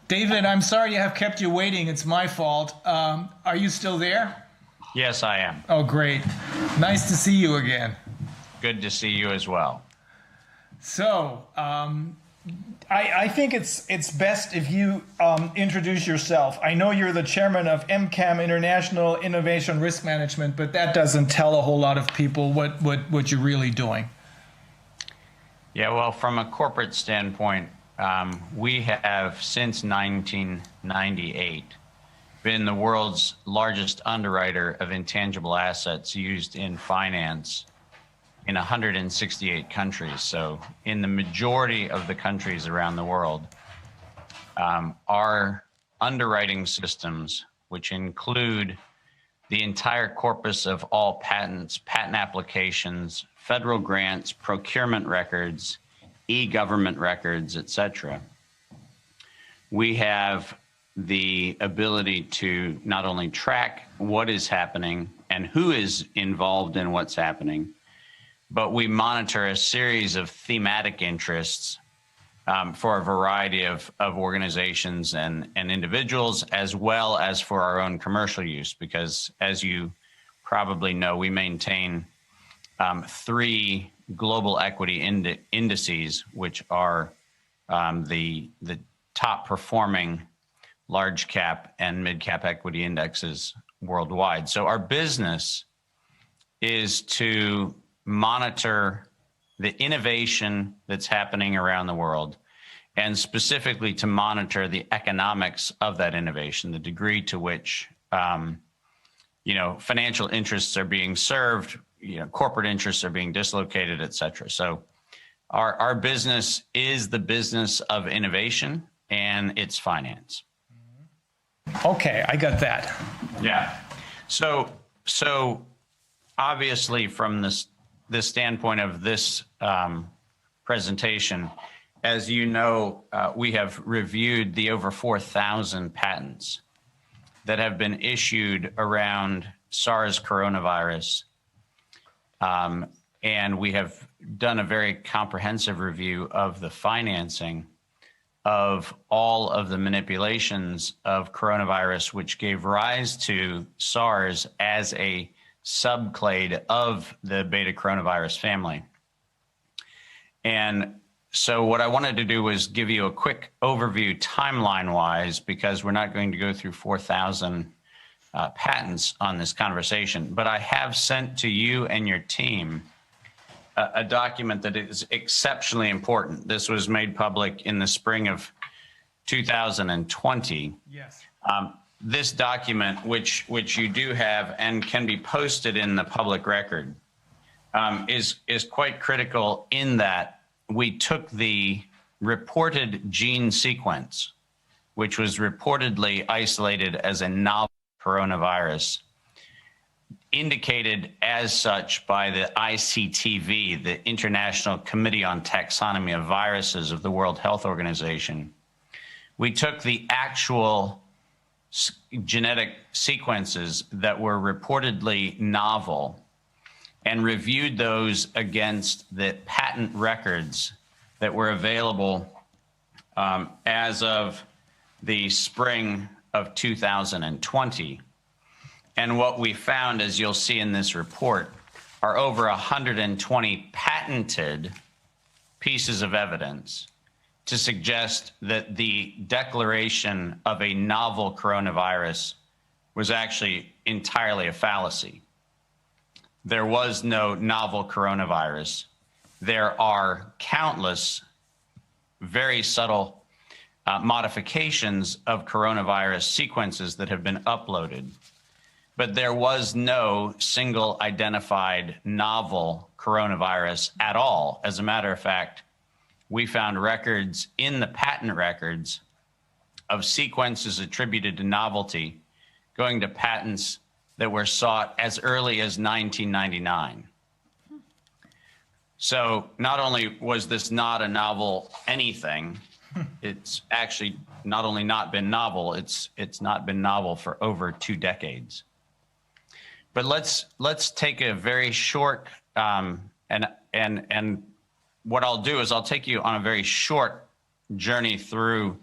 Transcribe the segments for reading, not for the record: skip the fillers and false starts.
David, I'm sorry to have kept you waiting. It's my fault. Are you still there? Yes, I am. Oh, great. Nice to see you again. Good to see you as well. So, I think it's best if you introduce yourself. I know you're the chairman of MCAM, International Innovation Risk Management, but that doesn't tell a whole lot of people what you're really doing. Yeah, well, from a corporate standpoint, we have since 1998 been the world's largest underwriter of intangible assets used in finance in 168 countries. So in the majority of the countries around the world, our underwriting systems, which include the entire corpus of all patents, patent applications, federal grants, procurement records, e-government records, etc. We have the ability to not only track what is happening and who is involved in what's happening, but we monitor a series of thematic interests for a variety of organizations and individuals, as well as for our own commercial use, because as you probably know, we maintain three global equity indices, which are the top performing large cap and mid cap equity indexes worldwide. So our business is to monitor the innovation that's happening around the world, and specifically to monitor the economics of that innovation, the degree to which financial interests are being served, corporate interests are being dislocated, et cetera. So our business is the business of innovation, and it's finance. Okay, I got that. Yeah. So obviously from the standpoint of this presentation, as you know, we have reviewed the over 4,000 patents that have been issued around SARS coronavirus. And we have done a very comprehensive review of the financing of all of the manipulations of coronavirus, which gave rise to SARS as a subclade of the beta coronavirus family. And so what I wanted to do was give you a quick overview timeline-wise, because we're not going to go through 4,000 patents on this conversation, but I have sent to you and your team a document that is exceptionally important. This was made public in the spring of 2020. Yes. This document, which you do have and can be posted in the public record, is quite critical in that we took the reported gene sequence, which was reportedly isolated as a novel coronavirus, indicated as such by the ICTV, the International Committee on Taxonomy of Viruses of the World Health Organization. We took the actual genetic sequences that were reportedly novel and reviewed those against the patent records that were available as of the spring of 2020. And what we found, as you'll see in this report, are over 120 patented pieces of evidence to suggest that the declaration of a novel coronavirus was actually entirely a fallacy. There was no novel coronavirus. There are countless very subtle modifications of coronavirus sequences that have been uploaded, but there was no single identified novel coronavirus at all. As a matter of fact, we found records in the patent records of sequences attributed to novelty going to patents that were sought as early as 1999. So not only was this not a novel anything, it's actually not only not been novel, it's not been novel for over 2 decades. But let's take a very short and what I'll do is I'll take you on a very short journey through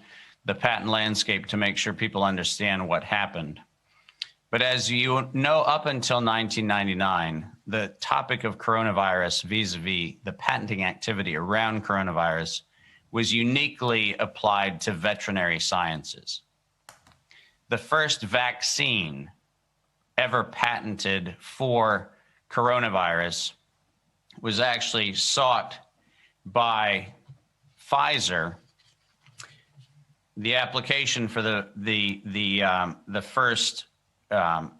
the patent landscape to make sure people understand what happened. But as you know, up until 1999, the topic of coronavirus vis-a-vis the patenting activity around coronavirus was uniquely applied to veterinary sciences. The first vaccine ever patented for coronavirus was actually sought by Pfizer. The application for the first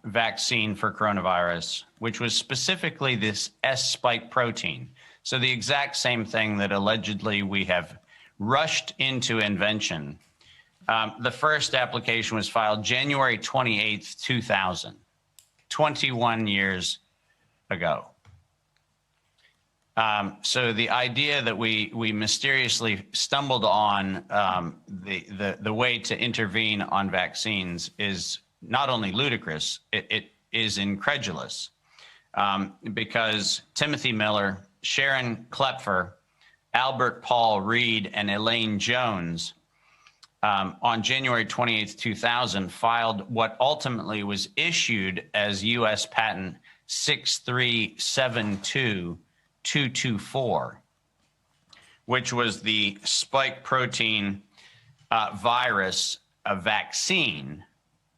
vaccine for coronavirus, which was specifically this S spike protein. So the exact same thing that allegedly we have rushed into invention. The first application was filed January 28th, 2000, 21 years ago. So the idea that we mysteriously stumbled on the way to intervene on vaccines is not only ludicrous, it is incredulous, because Timothy Miller, Sharon Klepfer, Albert Paul Reed, and Elaine Jones on January 28th, 2000, filed what ultimately was issued as U.S. Patent 6372224, which was the spike protein virus vaccine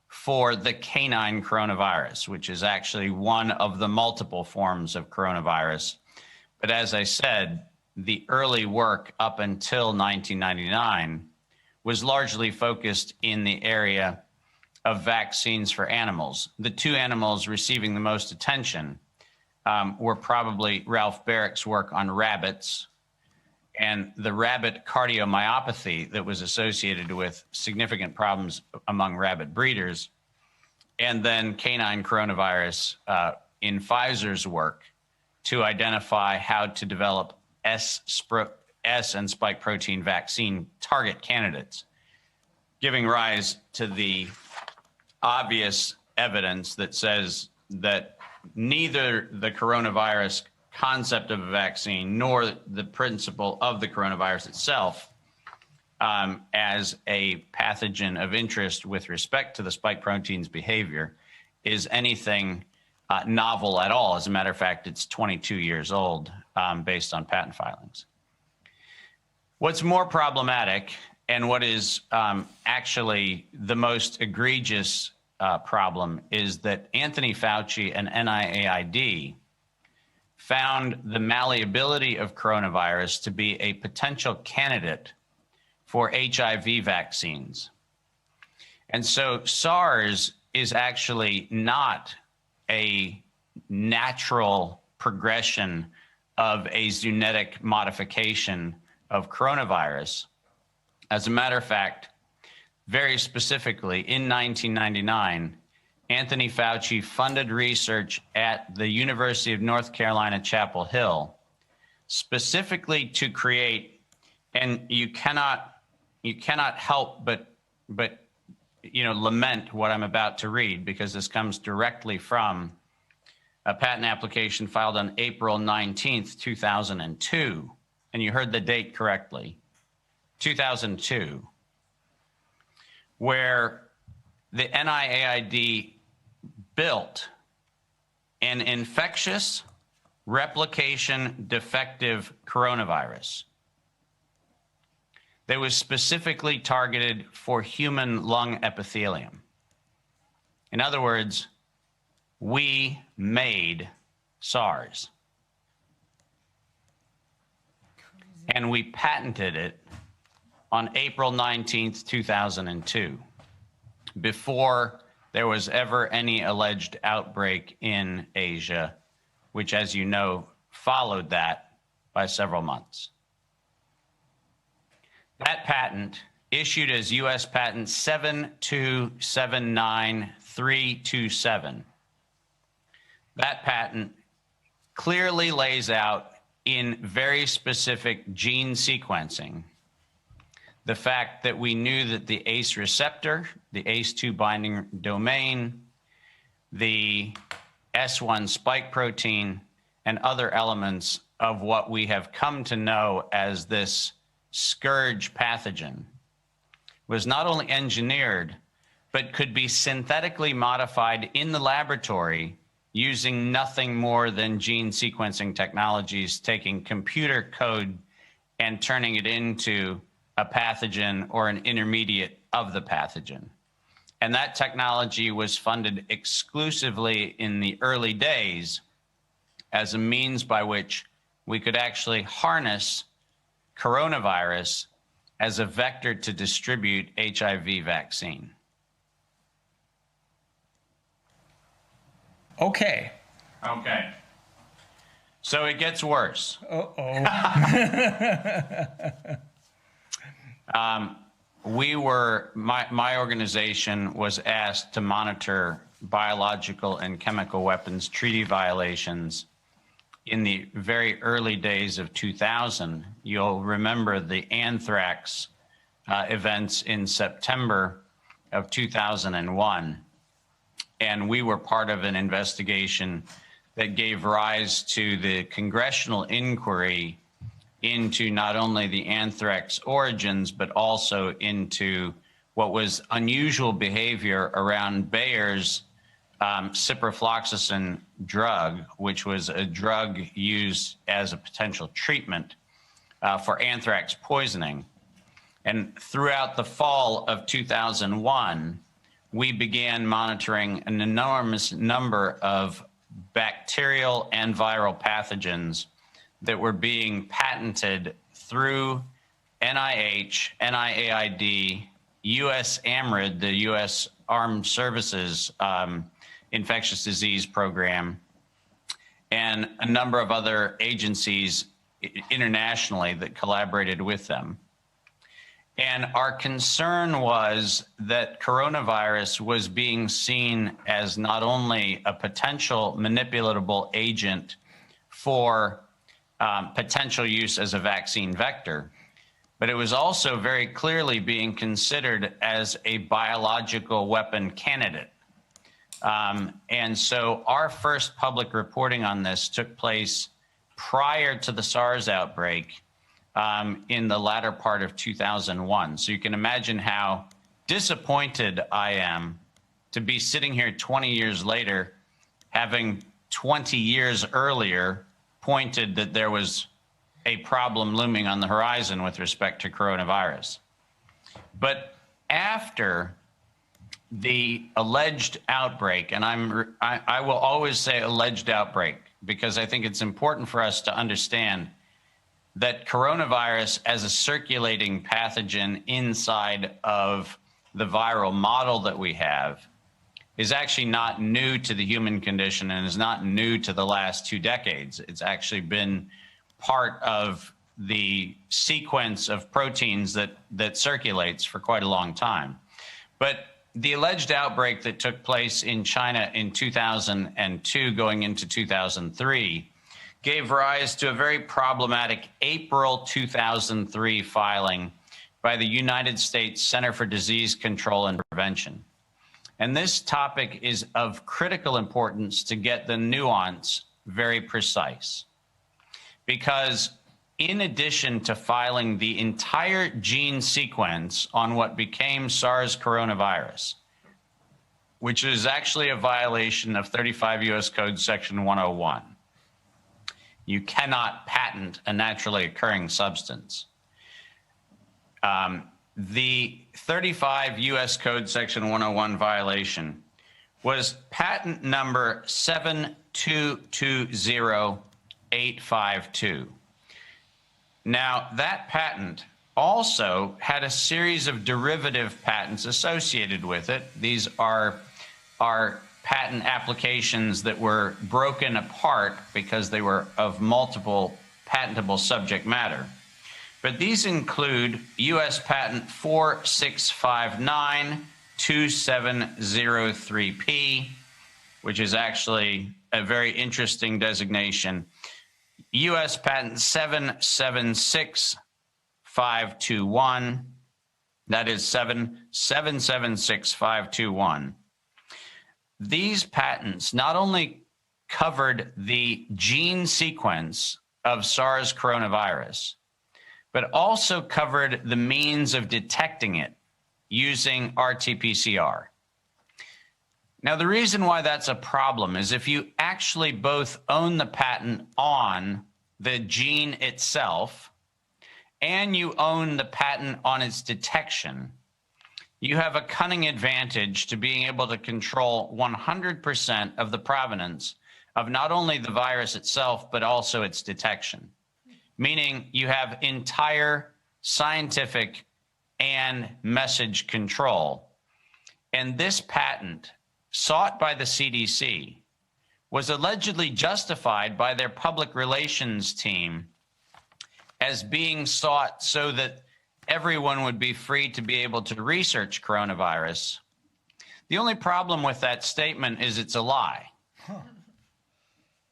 for the canine coronavirus, which is actually one of the multiple forms of coronavirus. But as I said, the early work up until 1999 was largely focused in the area of vaccines for animals. The two animals receiving the most attention were probably Ralph Barrick's work on rabbits and the rabbit cardiomyopathy that was associated with significant problems among rabbit breeders, and then canine coronavirus in Pfizer's work to identify how to develop S and spike protein vaccine target candidates, giving rise to the obvious evidence that says that neither the coronavirus concept of a vaccine nor the principle of the coronavirus itself as a pathogen of interest with respect to the spike protein's behavior is anything novel at all. As a matter of fact, it's 22 years old based on patent filings. What's more problematic, and what is actually the most egregious problem, is that Anthony Fauci and NIAID found the malleability of coronavirus to be a potential candidate for HIV vaccines. And so SARS is actually not a natural progression of a zoonotic modification of coronavirus. As a matter of fact, very specifically, in 1999, Anthony Fauci funded research at the University of North Carolina, Chapel Hill, specifically to create, and you cannot help but lament what I'm about to read, because this comes directly from a patent application filed on April 19th, 2002. And you heard the date correctly, 2002, where the NIAID built an infectious replication defective coronavirus that was specifically targeted for human lung epithelium. In other words, we made SARS. And we patented it on April 19th, 2002, before there was ever any alleged outbreak in Asia, which, as you know, followed that by several months. That patent, issued as U.S. Patent 7279327, that patent clearly lays out in very specific gene sequencing the fact that we knew that the ACE receptor, the ACE2 binding domain, the S1 spike protein, and other elements of what we have come to know as this scourge pathogen was not only engineered, but could be synthetically modified in the laboratory using nothing more than gene sequencing technologies, taking computer code and turning it into a pathogen or an intermediate of the pathogen. And that technology was funded exclusively in the early days as a means by which we could actually harness coronavirus as a vector to distribute HIV vaccine. Okay. Okay. So it gets worse. Uh-oh. My organization was asked to monitor biological and chemical weapons treaty violations in the very early days of 2000. You'll remember the anthrax events in September of 2001. And we were part of an investigation that gave rise to the congressional inquiry into not only the anthrax origins, but also into what was unusual behavior around Bayer's ciprofloxacin drug, which was a drug used as a potential treatment for anthrax poisoning. And throughout the fall of 2001, we began monitoring an enormous number of bacterial and viral pathogens that were being patented through NIH, NIAID, US AMRID, the US Armed Services Infectious Disease Program, and a number of other agencies internationally that collaborated with them. And our concern was that coronavirus was being seen as not only a potential manipulatable agent for potential use as a vaccine vector, but it was also very clearly being considered as a biological weapon candidate. And so our first public reporting on this took place prior to the SARS outbreak in the latter part of 2001. So you can imagine how disappointed I am to be sitting here 20 years later, having 20 years earlier pointed that there was a problem looming on the horizon with respect to coronavirus. But after the alleged outbreak, and I will always say alleged outbreak, because I think it's important for us to understand that coronavirus as a circulating pathogen inside of the viral model that we have is actually not new to the human condition and is not new to the last 2 decades. It's actually been part of the sequence of proteins that circulates for quite a long time. But the alleged outbreak that took place in China in 2002 going into 2003 gave rise to a very problematic April 2003 filing by the United States Center for Disease Control and Prevention. And this topic is of critical importance to get the nuance very precise. Because in addition to filing the entire gene sequence on what became SARS coronavirus, which is actually a violation of 35 U.S. Code Section 101, you cannot patent a naturally occurring substance. The 35 U.S. Code Section 101 violation was patent number 7220852. Now, that patent also had a series of derivative patents associated with it. These are patent applications that were broken apart because they were of multiple patentable subject matter. But these include U.S. Patent 46592703P, which is actually a very interesting designation. U.S. Patent 776521, that is 776521. These patents not only covered the gene sequence of SARS coronavirus, but also covered the means of detecting it using RT-PCR. Now, the reason why that's a problem is if you actually both own the patent on the gene itself and you own the patent on its detection, you have a cunning advantage to being able to control 100% of the provenance of not only the virus itself, but also its detection. Meaning you have entire scientific and message control. And this patent, sought by the CDC, was allegedly justified by their public relations team as being sought so that everyone would be free to be able to research coronavirus. The only problem with that statement is it's a lie.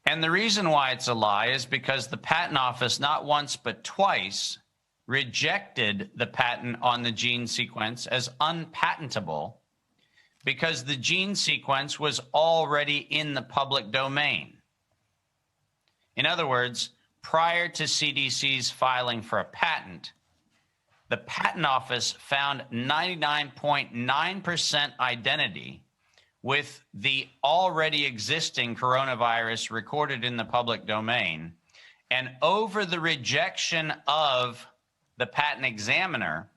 And the reason why it's a lie is because the Patent Office not once but twice rejected the patent on the gene sequence as unpatentable because the gene sequence was already in the public domain. In other words, prior to CDC's filing for a patent, the Patent Office found 99.9% identity with the already existing coronavirus recorded in the public domain. And over the rejection of the patent examiner,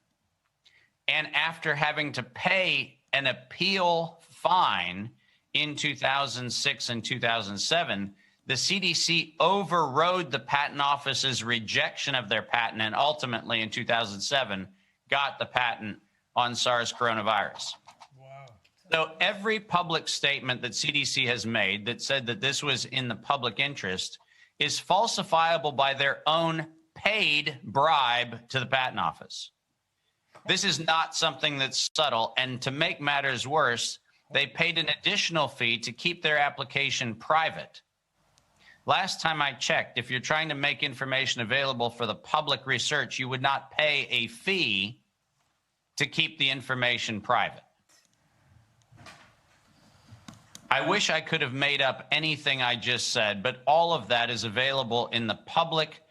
and after having to pay an appeal fine in 2006 and 2007, the CDC overrode the Patent Office's rejection of their patent and ultimately in 2007 got the patent on SARS coronavirus. Wow. So every public statement that CDC has made that said that this was in the public interest is falsifiable by their own paid bribe to the Patent Office. This is not something that's subtle, and to make matters worse, they paid an additional fee to keep their application private. Last time I checked, if you're trying to make information available for the public research, you would not pay a fee to keep the information private. I wish I could have made up anything I just said, but all of that is available in the public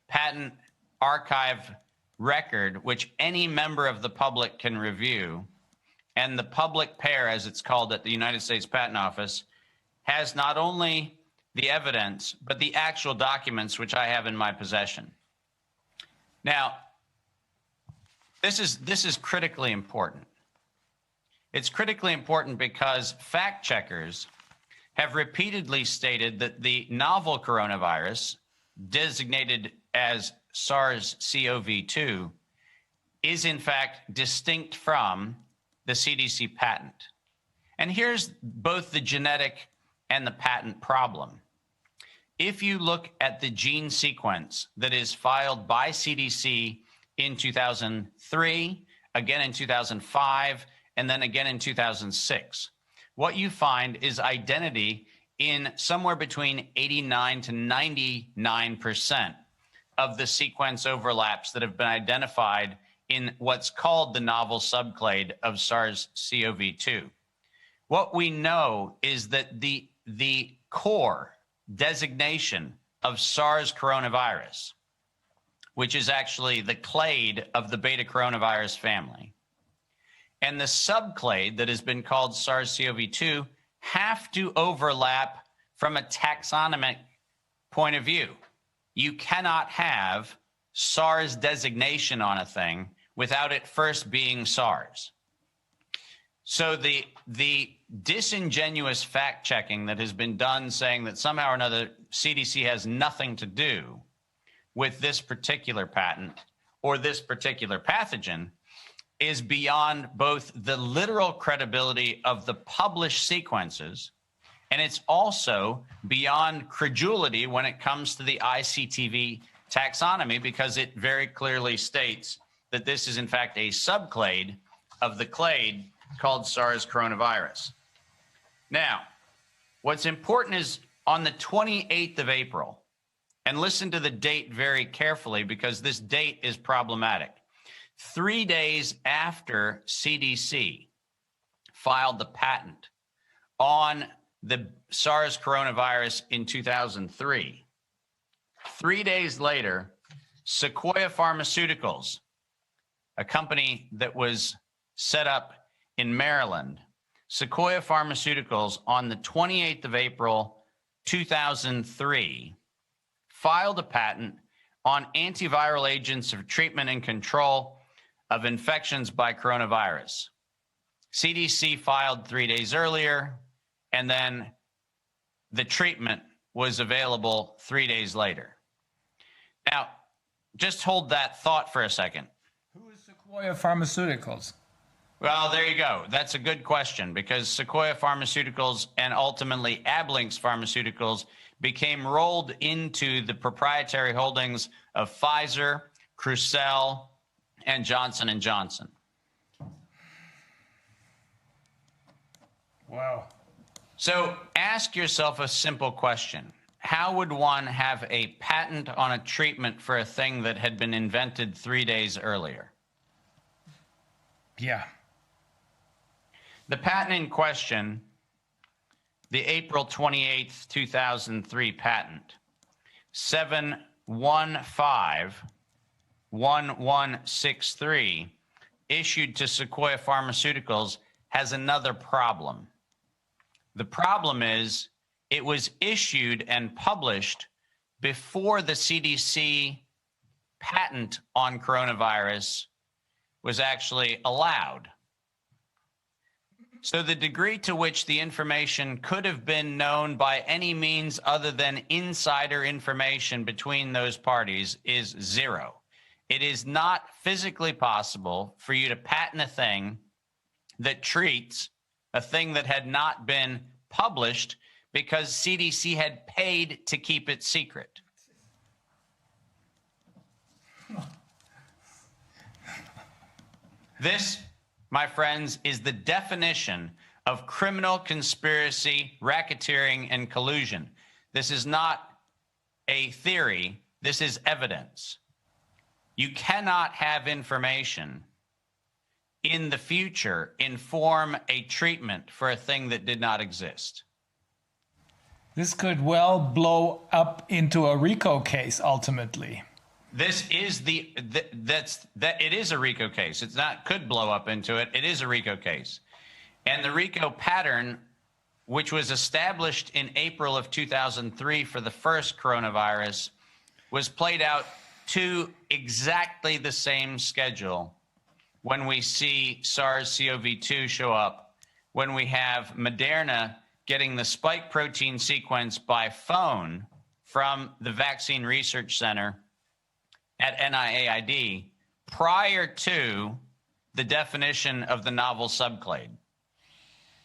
patent archive record, which any member of the public can review. And the public pair, as it's called at the United States Patent Office, has not only the evidence, but the actual documents, which I have in my possession. Now, this is critically important. It's critically important because fact checkers have repeatedly stated that the novel coronavirus, designated as SARS-CoV-2, is in fact distinct from the CDC patent. And here's both the genetic and the patent problem. If you look at the gene sequence that is filed by CDC in 2003, again in 2005, and then again in 2006, what you find is identity in somewhere between 89 to 99% of the sequence overlaps that have been identified in what's called the novel subclade of SARS-CoV-2. What we know is that the core designation of SARS coronavirus, which is actually the clade of the beta coronavirus family, and the subclade that has been called SARS-CoV-2 have to overlap from a taxonomic point of view. You cannot have SARS designation on a thing without it first being SARS. So the disingenuous fact checking that has been done saying that somehow or another CDC has nothing to do with this particular patent or this particular pathogen is beyond both the literal credibility of the published sequences, and it's also beyond credulity when it comes to the ICTV taxonomy, because it very clearly states that this is in fact a subclade of the clade called SARS coronavirus. Now, what's important is on the 28th of April, and listen to the date very carefully because this date is problematic. 3 days after CDC filed the patent on the SARS coronavirus in 2003, 3 days later, Sequoia Pharmaceuticals, a company that was set up in Maryland, Sequoia Pharmaceuticals on the 28th of April, 2003, filed a patent on antiviral agents for treatment and control of infections by coronavirus. CDC filed 3 days earlier, and then the treatment was available 3 days later. Now, just hold that thought for a second. Who is Sequoia Pharmaceuticals? Well, there you go. That's a good question, because Sequoia Pharmaceuticals and ultimately Ablinks Pharmaceuticals became rolled into the proprietary holdings of Pfizer, Crucell, and Johnson & Johnson. Wow. So ask yourself a simple question. How would one have a patent on a treatment for a thing that had been invented 3 days earlier? Yeah. The patent in question, the April 28th, 2003 patent, 7151163, issued to Sequoia Pharmaceuticals, has another problem. The problem is it was issued and published before the CDC patent on coronavirus was actually allowed. So the degree to which the information could have been known by any means other than insider information between those parties is zero. It is not physically possible for you to patent a thing that treats a thing that had not been published because CDC had paid to keep it secret. This, my friends, is the definition of criminal conspiracy, racketeering, and collusion. This is not a theory. This is evidence. You cannot have information in the future inform a treatment for a thing that did not exist. This could well blow up into a RICO case ultimately. This is it is a RICO case. It's not could blow up into it. It is a RICO case. And the RICO pattern, which was established in April of 2003 for the first coronavirus, was played out to exactly the same schedule when we see SARS-CoV-2 show up, when we have Moderna getting the spike protein sequence by phone from the Vaccine Research Center at NIAID prior to the definition of the novel subclade.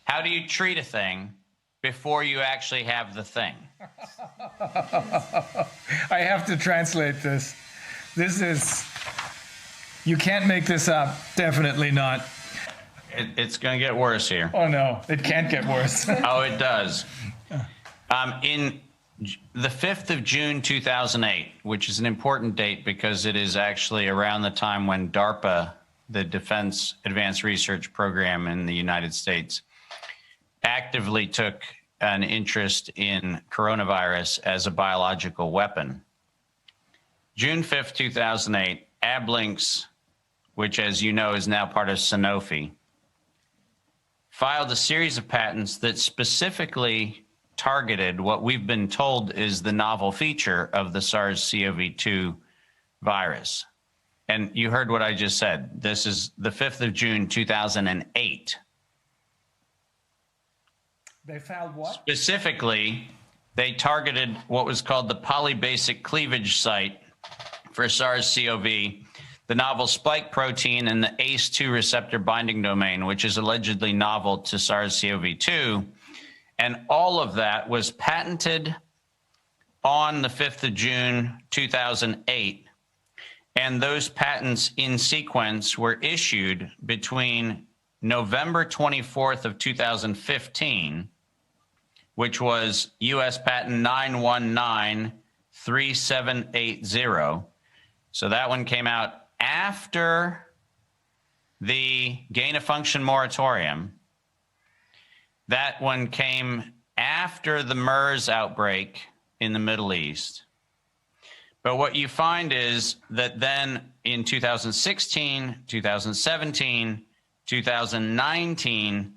How do you treat a thing before you actually have the thing? I have to translate this. This is, you can't make this up. Definitely not. It's going to get worse here. Oh no, it can't get worse. Oh, it does. In the 5th of June, 2008, which is an important date because it is actually around the time when DARPA, the Defense Advanced Research Program in the United States, actively took an interest in coronavirus as a biological weapon. June 5th, 2008, Ablinks, which, as you know, is now part of Sanofi, filed a series of patents that specifically targeted what we've been told is the novel feature of the SARS-CoV-2 virus. And you heard what I just said. This is the 5th of June, 2008. They filed what? Specifically, they targeted what was called the polybasic cleavage site for SARS-CoV, the novel spike protein, and the ACE2 receptor binding domain, which is allegedly novel to SARS-CoV-2. And all of that was patented on the 5th of June, 2008. And those patents in sequence were issued between November 24th of 2015, which was US patent 9193780. So that one came out after the gain of function moratorium. That one came after the MERS outbreak in the Middle East. But what you find is that then in 2016, 2017, 2019,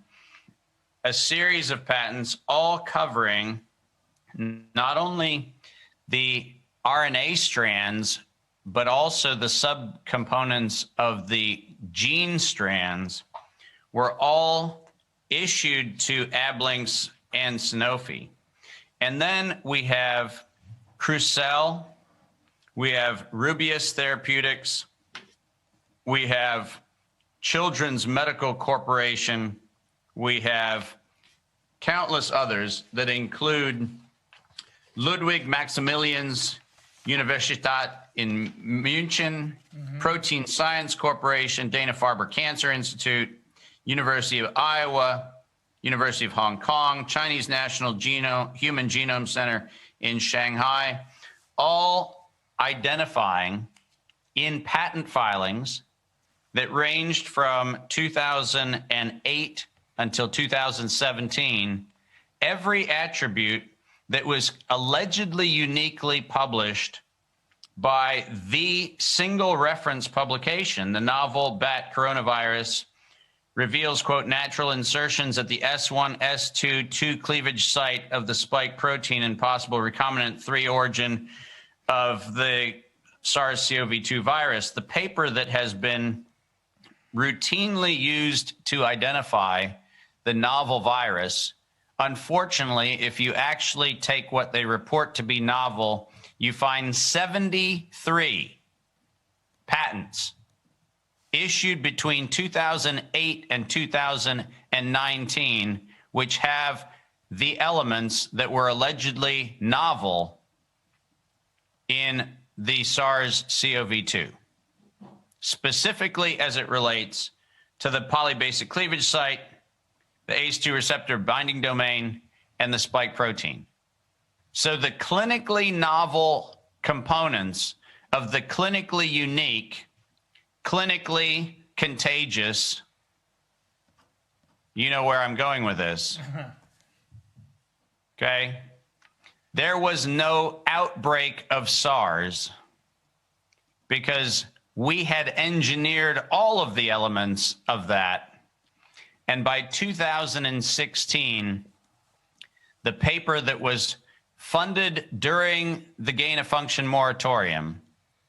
a series of patents all covering not only the RNA strands, but also the subcomponents of the gene strands, were all issued to Ablynx and Sanofi. And then we have Crucell, we have Rubius Therapeutics, we have Children's Medical Corporation, we have countless others that include Ludwig Maximilians Universität in München, Protein Science Corporation, Dana-Farber Cancer Institute, University of Iowa, University of Hong Kong, Chinese National Human Genome Center in Shanghai, all identifying in patent filings that ranged from 2008 until 2017, every attribute that was allegedly uniquely published by the single reference publication, the novel bat coronavirus, reveals, quote, natural insertions at the S1, S2, 2 cleavage site of the spike protein and possible recombinant 3 origin of the SARS-CoV-2 virus. The paper that has been routinely used to identify the novel virus, unfortunately, if you actually take what they report to be novel, you find 73 patents issued between 2008 and 2019, which have the elements that were allegedly novel in the SARS-CoV-2, specifically as it relates to the polybasic cleavage site, the ACE2 receptor binding domain, and the spike protein. So the clinically novel components of the clinically unique, clinically contagious, you know where I'm going with this, okay? There was no outbreak of SARS because we had engineered all of the elements of that. And by 2016, the paper that was funded during the gain-of-function moratorium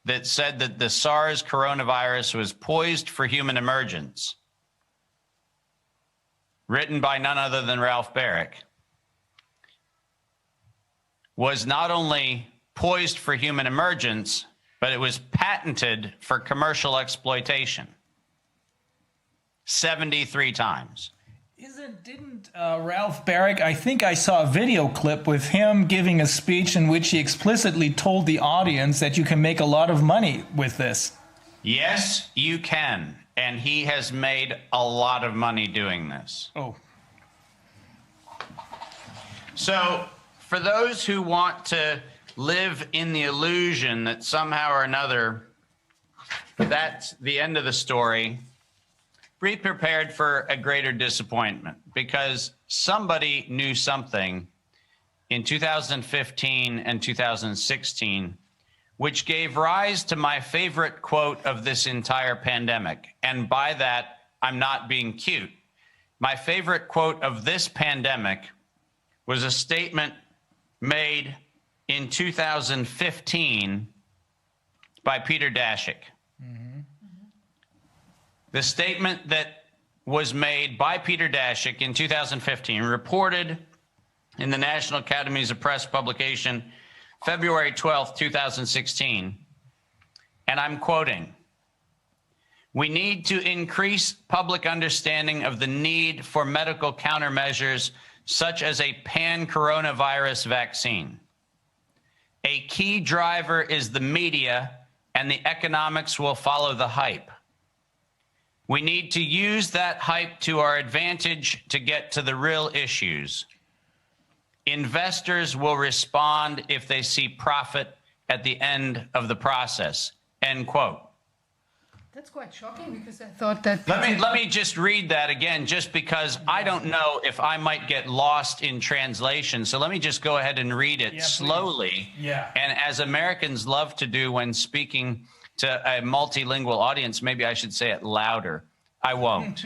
that said that the SARS coronavirus was poised for human emergence, written by none other than Ralph Baric, was not only poised for human emergence, but it was patented for commercial exploitation 73 times. Didn't Ralph Baric, I think I saw a video clip with him giving a speech in which he explicitly told the audience that you can make a lot of money with this. Yes, you can. And he has made a lot of money doing this. Oh. So for those who want to live in the illusion that somehow or another that's the end of the story, be prepared for a greater disappointment, because somebody knew something in 2015 and 2016, which gave rise to my favorite quote of this entire pandemic. And by that, I'm not being cute. My favorite quote of this pandemic was a statement made in 2015 by Peter Daszak. The statement that was made by Peter Daszak in 2015, reported in the National Academies of Press publication, February 12th, 2016, and I'm quoting, "We need to increase public understanding of the need for medical countermeasures such as a pan-coronavirus vaccine. A key driver is the media, and the economics will follow the hype. We need to use that hype to our advantage to get to the real issues. Investors will respond if they see profit at the end of the process," end quote. That's quite shocking, because I thought that... Let me just read that again, just because I don't know if I might get lost in translation. So let me just go ahead and read it slowly. Yeah. And as Americans love to do when speaking to a multilingual audience, maybe I should say it louder. I won't.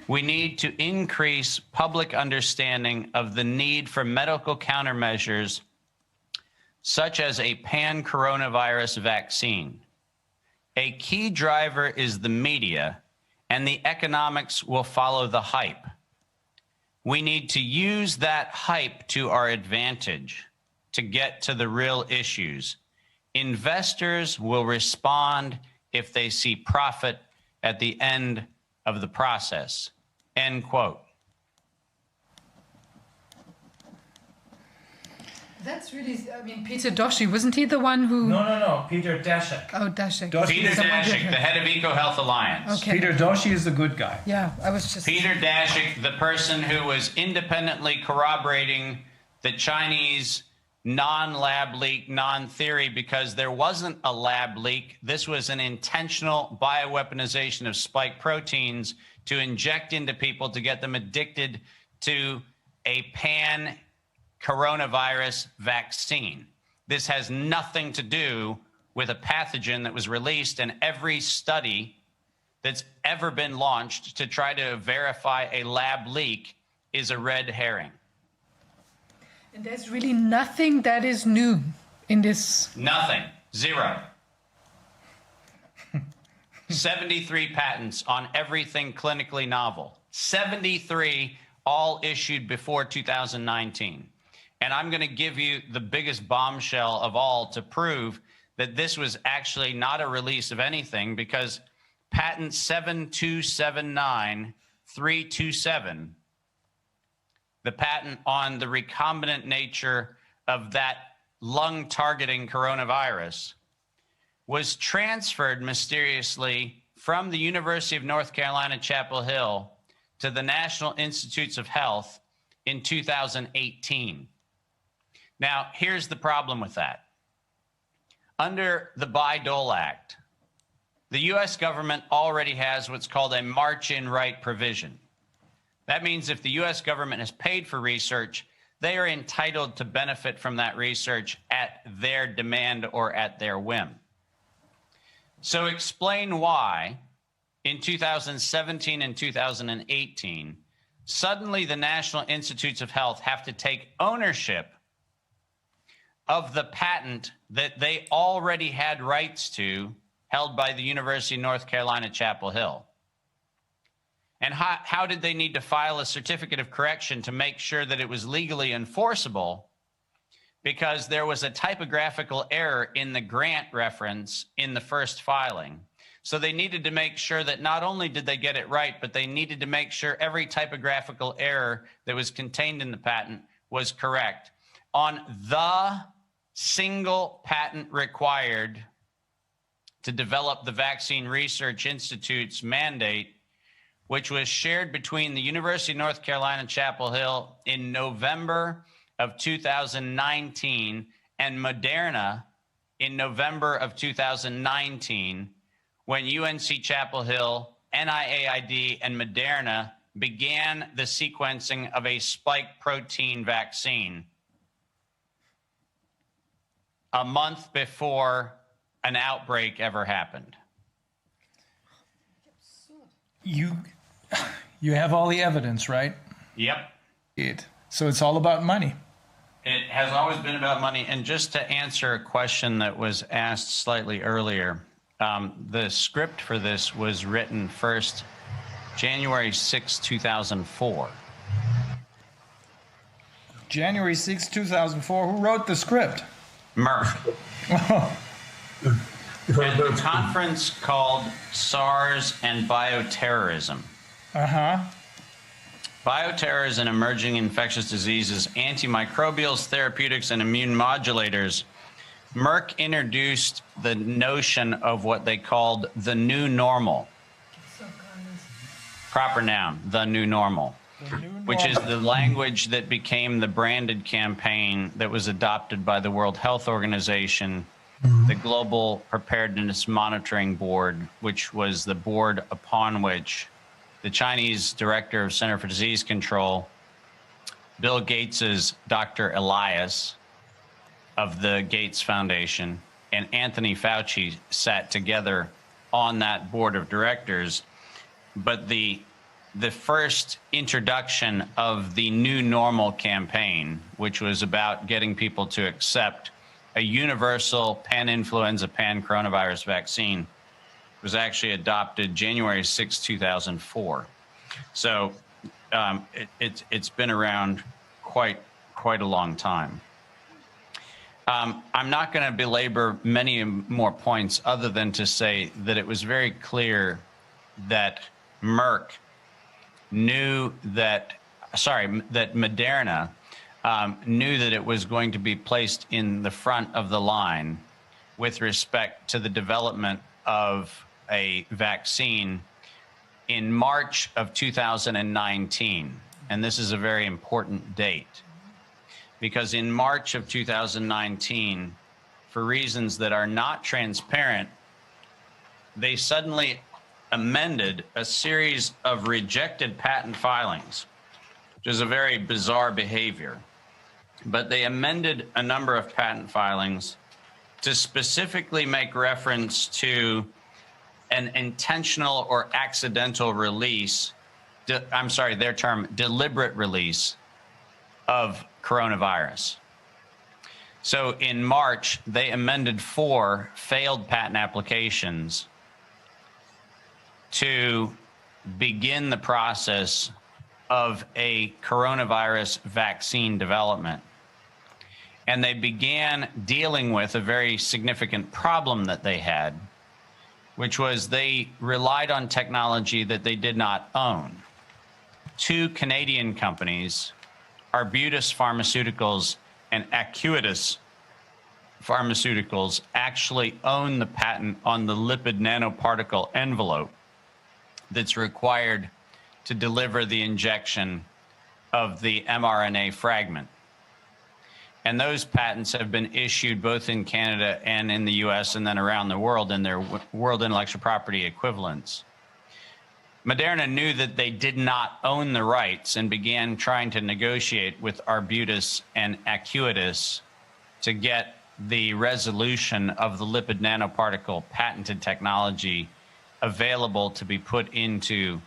We need to increase public understanding of the need for medical countermeasures, such as a pan-coronavirus vaccine. A key driver is the media, and the economics will follow the hype. We need to use that hype to our advantage to get to the real issues. Investors will respond if they see profit at the end of the process. End quote. That's really, I mean, Peter Doshi, wasn't he the one who... No, Peter Daszak. Oh, Daszak. Peter Daszak, the head of EcoHealth Alliance. Okay. Peter Doshi is the good guy. Yeah, I was just... Peter Daszak, the person who was independently corroborating the Chinese non-lab leak, non-theory, because there wasn't a lab leak. This was an intentional bioweaponization of spike proteins to inject into people to get them addicted to a pan-coronavirus vaccine. This has nothing to do with a pathogen that was released, and every study that's ever been launched to try to verify a lab leak is a red herring. And there's really nothing that is new in this. Nothing. Zero. 73 patents on everything clinically novel. 73, all issued before 2019. And I'm going to give you the biggest bombshell of all to prove that this was actually not a release of anything, because patent 7279327, the patent on the recombinant nature of that lung-targeting coronavirus, was transferred mysteriously from the University of North Carolina, Chapel Hill to the National Institutes of Health in 2018. Now, here's the problem with that. Under the Bayh-Dole Act, the U.S. government already has what's called a march-in right provision. That means if the U.S. government has paid for research, they are entitled to benefit from that research at their demand or at their whim. So explain why in 2017 and 2018, suddenly the National Institutes of Health have to take ownership of the patent that they already had rights to, held by the University of North Carolina, Chapel Hill. And how did they need to file a certificate of correction to make sure that it was legally enforceable? Because there was a typographical error in the grant reference in the first filing. So they needed to make sure that not only did they get it right, but they needed to make sure every typographical error that was contained in the patent was correct. On the single patent required to develop the Vaccine Research Institute's mandate, which was shared between the University of North Carolina, Chapel Hill in November of 2019 and Moderna in November of 2019, when UNC Chapel Hill, NIAID, and Moderna began the sequencing of a spike protein vaccine a month before an outbreak ever happened. You have all the evidence, right? Yep. So it's all about money. It has always been about money. And just to answer a question that was asked slightly earlier, the script for this was written first January 6, 2004. January 6, 2004. Who wrote the script? Merck. At a conference called SARS and Bioterrorism. Bioterrorism and emerging infectious diseases, antimicrobials, therapeutics, and immune modulators. Merck introduced the notion of what they called the new normal. Proper noun, the new normal, which is the language that became the branded campaign that was adopted by the World Health Organization, the Global Preparedness Monitoring Board, which was the board upon which the Chinese director of Center for Disease Control, Bill Gates's Dr. Elias of the Gates Foundation, and Anthony Fauci sat together on that board of directors, but the first introduction of the New Normal campaign, which was about getting people to accept a universal pan-influenza, pan-coronavirus vaccine, was actually adopted January 6, 2004. So it's been around quite a long time. I'm not going to belabor many more points other than to say that it was very clear that Merck knew that Moderna knew that it was going to be placed in the front of the line with respect to the development of a vaccine in March of 2019. And this is a very important date, because in March of 2019, for reasons that are not transparent, they suddenly amended a series of rejected patent filings, which is a very bizarre behavior. But they amended a number of patent filings to specifically make reference to an intentional or accidental release, their term, deliberate release of coronavirus. So in March, they amended 4 failed patent applications to begin the process of a coronavirus vaccine development. And they began dealing with a very significant problem that they had, which was they relied on technology that they did not own. 2 Canadian companies, Arbutus Pharmaceuticals and Acuitas Pharmaceuticals, actually own the patent on the lipid nanoparticle envelope that's required to deliver the injection of the mRNA fragment. And those patents have been issued both in Canada and in the US and then around the world in their world intellectual property equivalents. Moderna knew that they did not own the rights and began trying to negotiate with Arbutus and Acuitas to get the resolution of the lipid nanoparticle patented technology available to be put into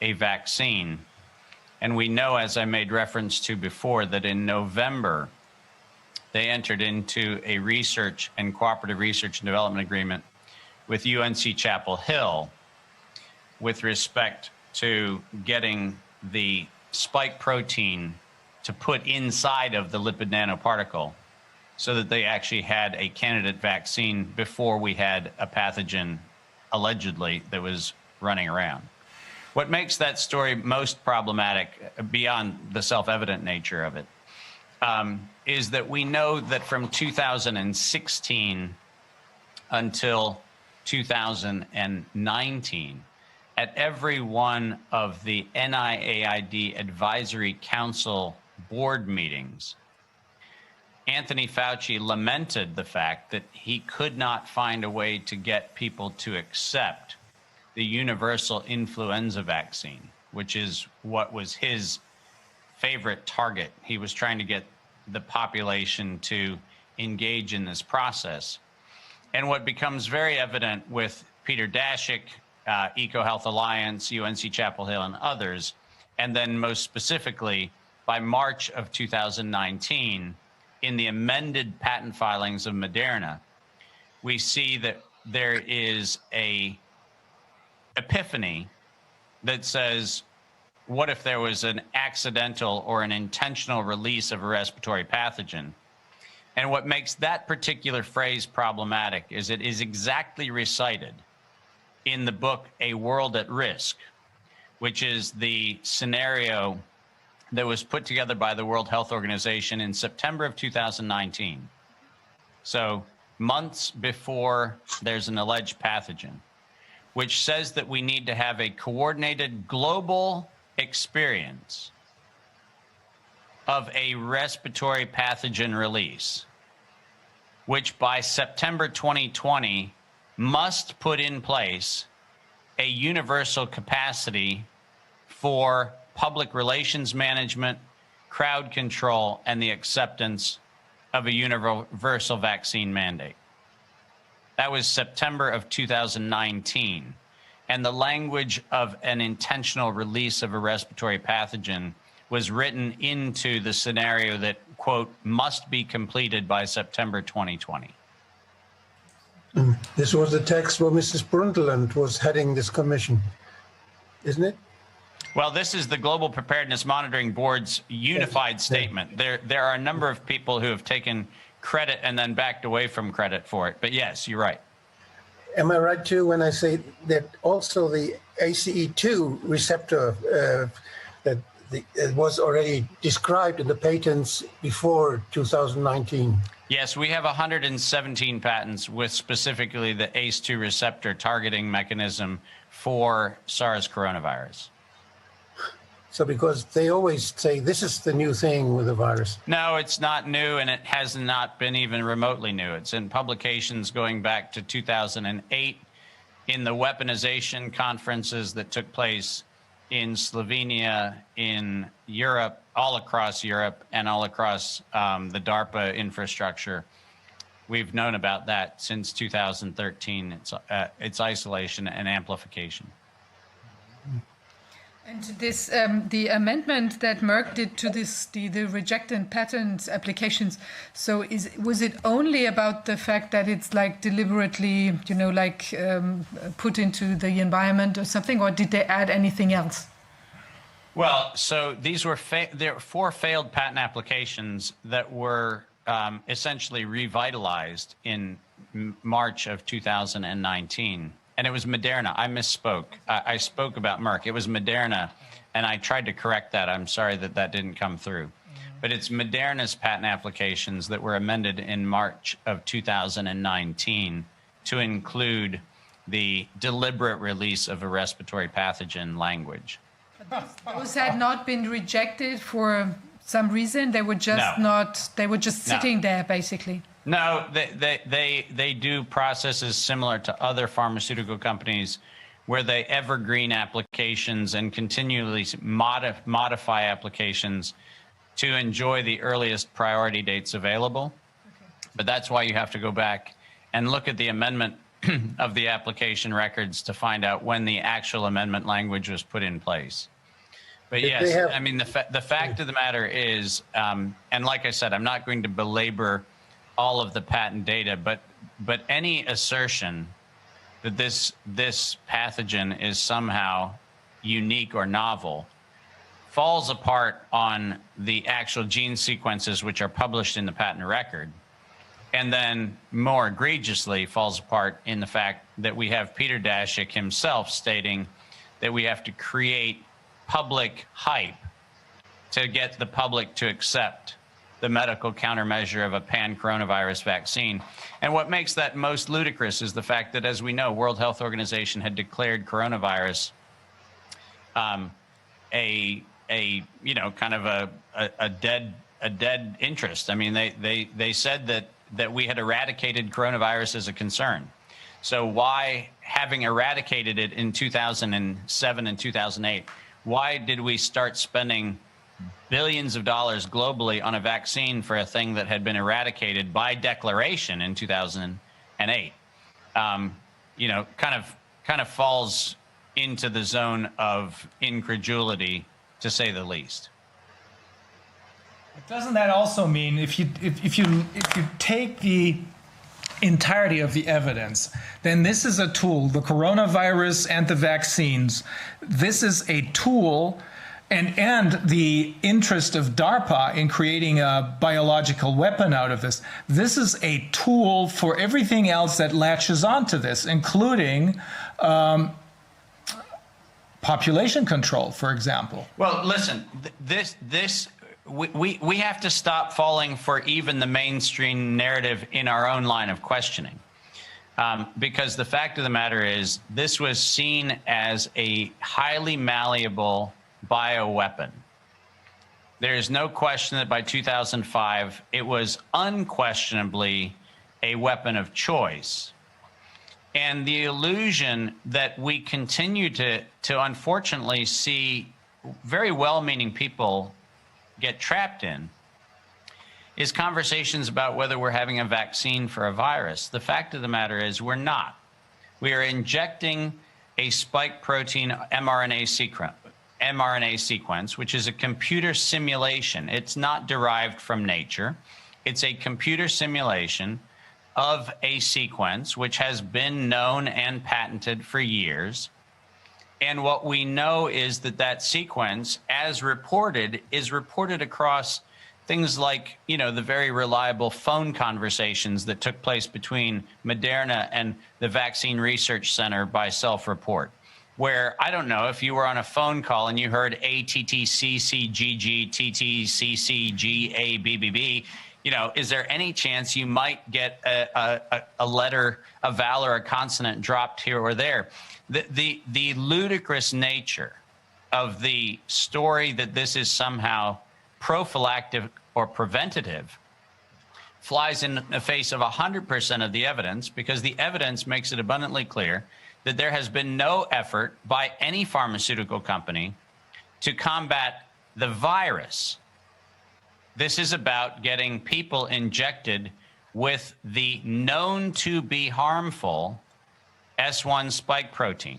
a vaccine. And we know, as I made reference to before, that in November, they entered into a research and cooperative research and development agreement with UNC Chapel Hill with respect to getting the spike protein to put inside of the lipid nanoparticle so that they actually had a candidate vaccine before we had a pathogen allegedly that was running around. What makes that story most problematic, beyond the self-evident nature of it, is that we know that from 2016 until 2019, at every one of the NIAID Advisory Council board meetings, Anthony Fauci lamented the fact that he could not find a way to get people to accept the universal influenza vaccine, which is what was his favorite target. He was trying to get the population to engage in this process. And what becomes very evident with Peter Daszak, EcoHealth Alliance, UNC Chapel Hill, and others, and then most specifically by March of 2019, in the amended patent filings of Moderna, we see that there is a epiphany that says, what if there was an accidental or an intentional release of a respiratory pathogen? And what makes that particular phrase problematic is it is exactly recited in the book, A World at Risk, which is the scenario that was put together by the World Health Organization in September of 2019. So months before there's an alleged pathogen, which says that we need to have a coordinated global experience of a respiratory pathogen release, which by September 2020 must put in place a universal capacity for public relations management, crowd control, and the acceptance of a universal vaccine mandate. That was September of 2019. And the language of an intentional release of a respiratory pathogen was written into the scenario that, quote, must be completed by September 2020. This was the text where Mrs. Brundtland was heading this commission, isn't it? Well, this is the Global Preparedness Monitoring Board's unified statement. There are a number of people who have taken credit and then backed away from credit for it. But yes, you're right. Am I right too when I say that also the ACE2 receptor that it was already described in the patents before 2019? Yes, we have 117 patents with specifically the ACE2 receptor targeting mechanism for SARS coronavirus. So because they always say this is the new thing with the virus. No, it's not new, and it has not been even remotely new. It's in publications going back to 2008 in the weaponization conferences that took place in Slovenia, in Europe, all across Europe, and all across the DARPA infrastructure. We've known about that since 2013, its isolation and amplification. And this, the amendment that Merck did to this, the rejected patent applications. So, was it only about the fact that it's like deliberately, put into the environment or something, or did they add anything else? Well, so these were there were 4 failed patent applications that were essentially revitalized in March of 2019. And it was Moderna. I misspoke. I spoke about Merck. It was Moderna, and I tried to correct that. I'm sorry that that didn't come through. But it's Moderna's patent applications that were amended in March of 2019 to include the deliberate release of a respiratory pathogen language. Those had not been rejected for some reason. They were just they were just sitting there, basically. No, they do processes similar to other pharmaceutical companies where they evergreen applications and continually modify applications to enjoy the earliest priority dates available. Okay. But that's why you have to go back and look at the amendment of the application records to find out when the actual amendment language was put in place. But yes, I mean, the fact of the matter is, and like I said, I'm not going to belabor all of the patent data, but any assertion that this pathogen is somehow unique or novel falls apart on the actual gene sequences which are published in the patent record, and then more egregiously falls apart in the fact that we have Peter Daszak himself stating that we have to create public hype to get the public to accept the medical countermeasure of a pan-coronavirus vaccine. And what makes that most ludicrous is the fact that, as we know, World Health Organization had declared coronavirus a dead interest. I mean, they said that we had eradicated coronavirus as a concern. So why, having eradicated it in 2007 and 2008, why did we start spending billions of dollars globally on a vaccine for a thing that had been eradicated by declaration in 2008? Kind of falls into the zone of incredulity, to say the least. But doesn't that also mean if you take the entirety of the evidence, then this is a tool, the coronavirus and the vaccines, this is a tool. And the interest of DARPA in creating a biological weapon out of this. This is a tool for everything else that latches onto this, including population control, for example. Well, listen, we have to stop falling for even the mainstream narrative in our own line of questioning. Because the fact of the matter is, this was seen as a highly malleable bioweapon. There is no question that by 2005, it was unquestionably a weapon of choice. And the illusion that we continue to unfortunately see very well-meaning people get trapped in is conversations about whether we're having a vaccine for a virus. The fact of the matter is we're not. We are injecting a spike protein mRNA sequence, which is a computer simulation. It's not derived from nature. It's a computer simulation of a sequence which has been known and patented for years. And what we know is that that sequence, as reported, is reported across things like, you know, the very reliable phone conversations that took place between Moderna and the Vaccine Research Center by self-report, where, I don't know, if you were on a phone call and you heard ATTCCGG, TTCCGABBB, you know, is there any chance you might get a letter, a vowel or a consonant dropped here or there? The ludicrous nature of the story that this is somehow prophylactic or preventative flies in the face of 100% of the evidence, because the evidence makes it abundantly clear that there has been no effort by any pharmaceutical company to combat the virus. This is about getting people injected with the known to be harmful S1 spike protein.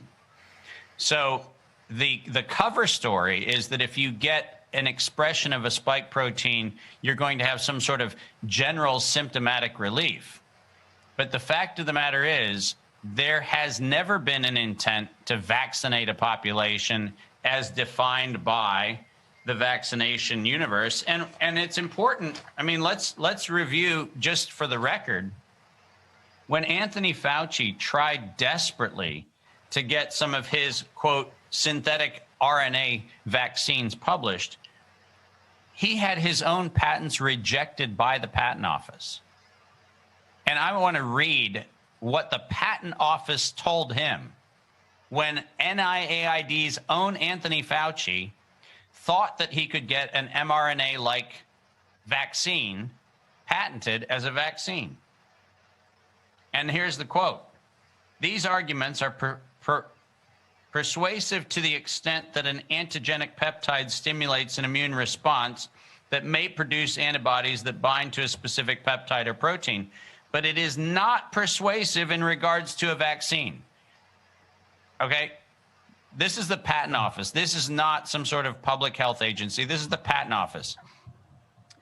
So the cover story is that if you get an expression of a spike protein, you're going to have some sort of general symptomatic relief. But the fact of the matter is, there has never been an intent to vaccinate a population as defined by the vaccination universe. And it's important. I mean, let's review, just for the record, when Anthony Fauci tried desperately to get some of his, quote, synthetic RNA vaccines published, he had his own patents rejected by the patent office. And I want to read what the patent office told him when NIAID's own Anthony Fauci thought that he could get an mRNA-like vaccine patented as a vaccine. And here's the quote: "These arguments are persuasive to the extent that an antigenic peptide stimulates an immune response that may produce antibodies that bind to a specific peptide or protein, but it is not persuasive in regards to a vaccine." Okay? This is the patent office. This is not some sort of public health agency. This is the patent office.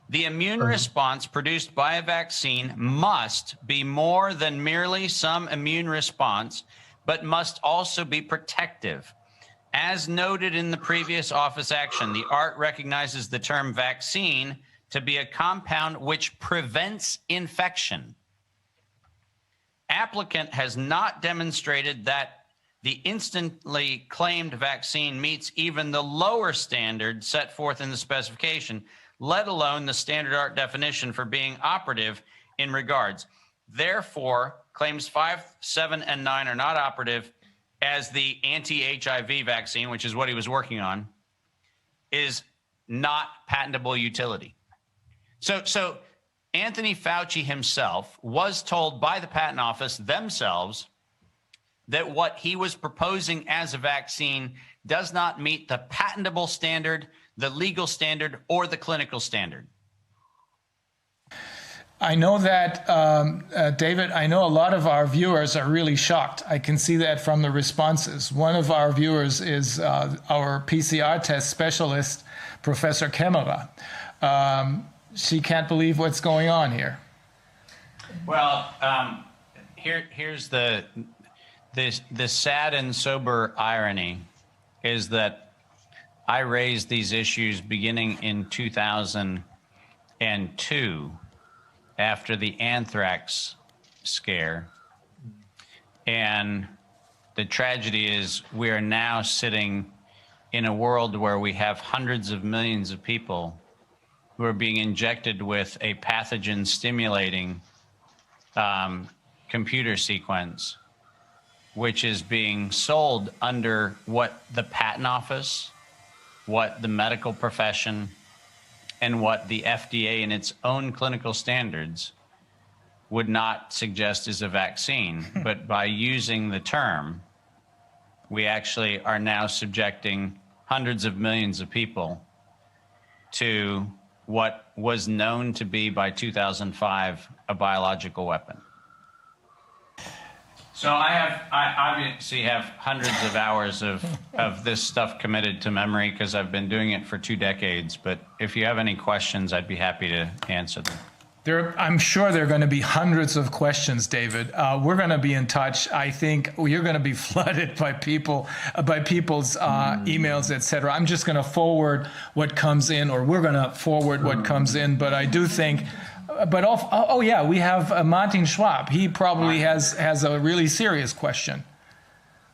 "The immune response produced by a vaccine must be more than merely some immune response, but must also be protective. As noted in the previous office action, the ART recognizes the term vaccine to be a compound which prevents infection. Applicant has not demonstrated that the instantly claimed vaccine meets even the lower standard set forth in the specification, let alone the standard ART definition for being operative in regards. Therefore, claims 5, 7, and 9 are not operative, as the anti-HIV vaccine, which is what he was working on, is not patentable utility." So Anthony Fauci himself was told by the patent office themselves that what he was proposing as a vaccine does not meet the patentable standard, the legal standard, or the clinical standard. I know that, David, I know a lot of our viewers are really shocked. I can see that from the responses. One of our viewers is our PCR test specialist, Professor Kemmerer. She can't believe what's going on here. Well, here's the sad and sober irony is that I raised these issues beginning in 2002 after the anthrax scare. And the tragedy is we are now sitting in a world where we have hundreds of millions of people who are being injected with a pathogen stimulating computer sequence, which is being sold under what the patent office, what the medical profession, and what the FDA in its own clinical standards would not suggest is a vaccine. But by using the term, we actually are now subjecting hundreds of millions of people to what was known to be by 2005 a biological weapon. So I obviously have hundreds of hours of this stuff committed to memory because I've been doing it for 2 decades. But if you have any questions, I'd be happy to answer them. I'm sure there are going to be hundreds of questions, David. We're going to be in touch. I think you're going to be flooded by people's emails, etc. I'm just going to forward what comes in, or we're going to forward what comes in. But I do think, we have Martin Schwab. He probably has a really serious question.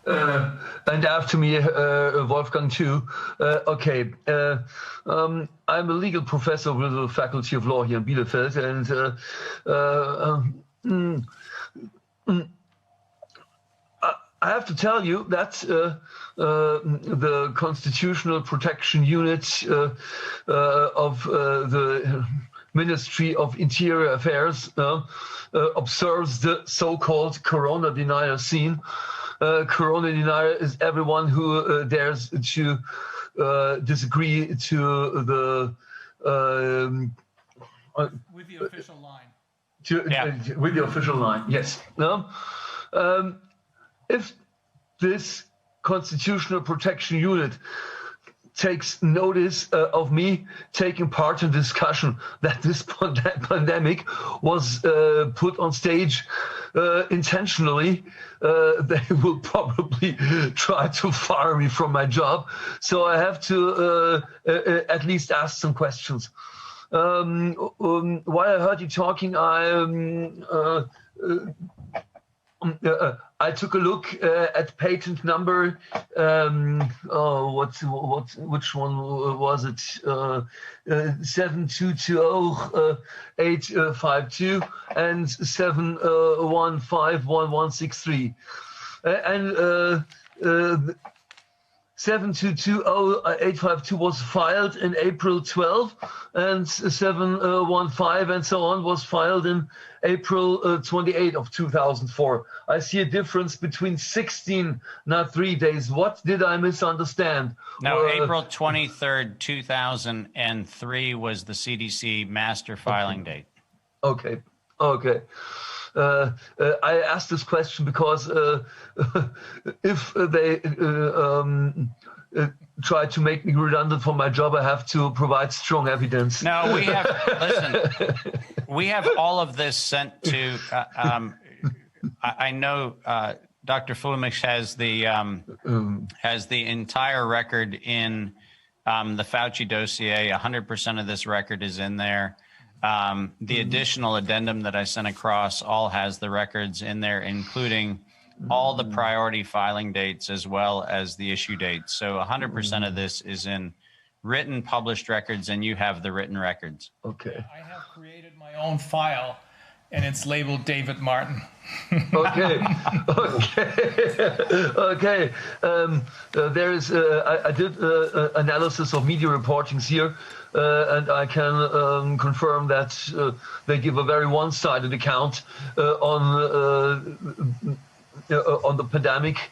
And after me, Wolfgang too. I'm a legal professor with the Faculty of Law here in Bielefeld, and I have to tell you that the Constitutional Protection Unit of the Ministry of Interior Affairs observes the so-called Corona denier scene. Corona denier is everyone who dares to disagree to the with the official line. With the official line, yes. If this Constitutional Protection Unit takes notice of me taking part in discussion that this pandemic was put on stage intentionally, they will probably try to fire me from my job. So I have to at least ask some questions. While I heard you talking, I took a look at patent number. Which one was it? 7220-852 and 7151163. And 7220852 was filed in April 12, and 715 and so on was filed in April 28 of 2004. I see a difference between 16, not 3 days. What did I misunderstand? No, April 23rd, 2003 was the CDC master filing date. Okay. I asked this question because if they try to make me redundant from my job, I have to provide strong evidence. No, we have all of this sent to. I know Dr. Fulmich has the entire record in the Fauci dossier. 100% of this record is in there. The additional addendum that I sent across all has the records in there, including all the priority filing dates as well as the issue dates. So 100% of this is in written published records, and you have the written records. Okay. I have created my own file, and it's labeled David Martin. Okay. There is. I did analysis of media reportings here, and I can confirm that they give a very one-sided account on the pandemic.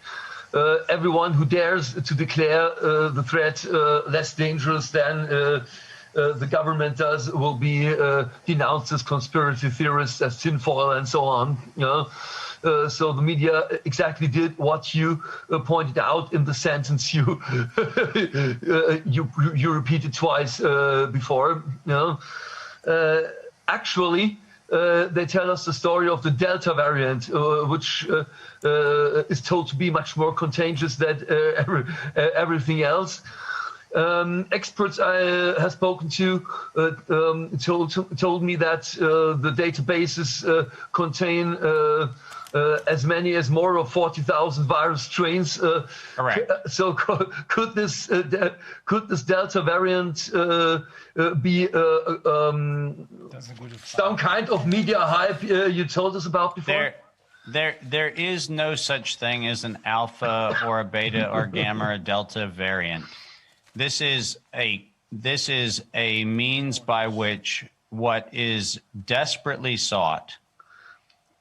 Everyone who dares to declare the threat less dangerous than the government does will be denounced as conspiracy theorists, as tinfoil, and so on. So the media exactly did what you pointed out in the sentence you you repeated twice before. Actually, they tell us the story of the Delta variant, which is told to be much more contagious than everything else. Experts I have spoken to told me that the databases contain as many as more of 40,000 virus strains. Correct. So could this Delta variant be some kind of media hype you told us about before? There is no such thing as an alpha or a beta or gamma or delta variant. This is a means by which what is desperately sought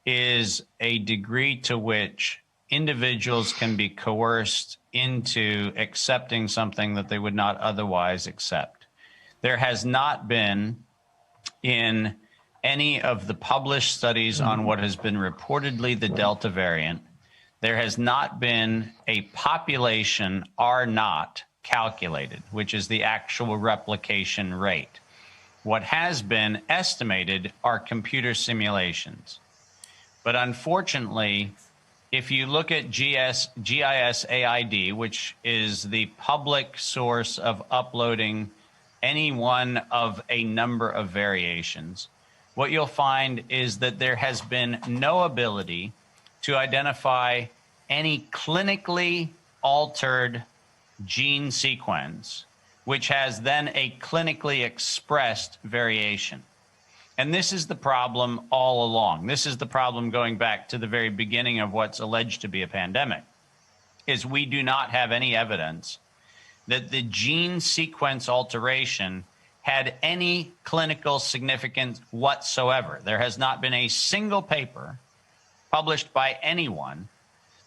is a degree to which individuals can be coerced into accepting something that they would not otherwise accept. There has not been in any of the published studies on what has been reportedly the Delta variant, there has not been a population R naught calculated, which is the actual replication rate. What has been estimated are computer simulations. But unfortunately, if you look at GIS-AID, which is the public source of uploading any one of a number of variations, what you'll find is that there has been no ability to identify any clinically altered gene sequence, which has then a clinically expressed variation. And this is the problem all along. This is the problem going back to the very beginning of what's alleged to be a pandemic, is we do not have any evidence that the gene sequence alteration had any clinical significance whatsoever. There has not been a single paper published by anyone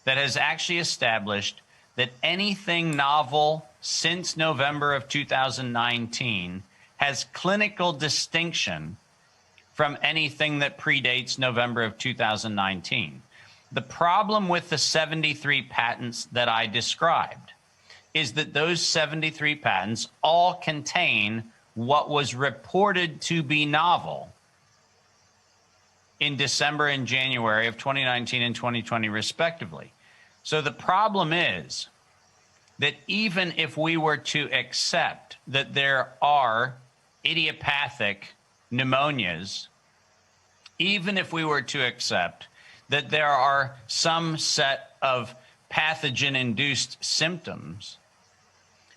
that has actually established that anything novel since November of 2019 has clinical distinction from anything that predates November of 2019. The problem with the 73 patents that I described is that those 73 patents all contain what was reported to be novel in December and January of 2019 and 2020, respectively. So the problem is that even if we were to accept that there are idiopathic pneumonias, even if we were to accept that there are some set of pathogen-induced symptoms,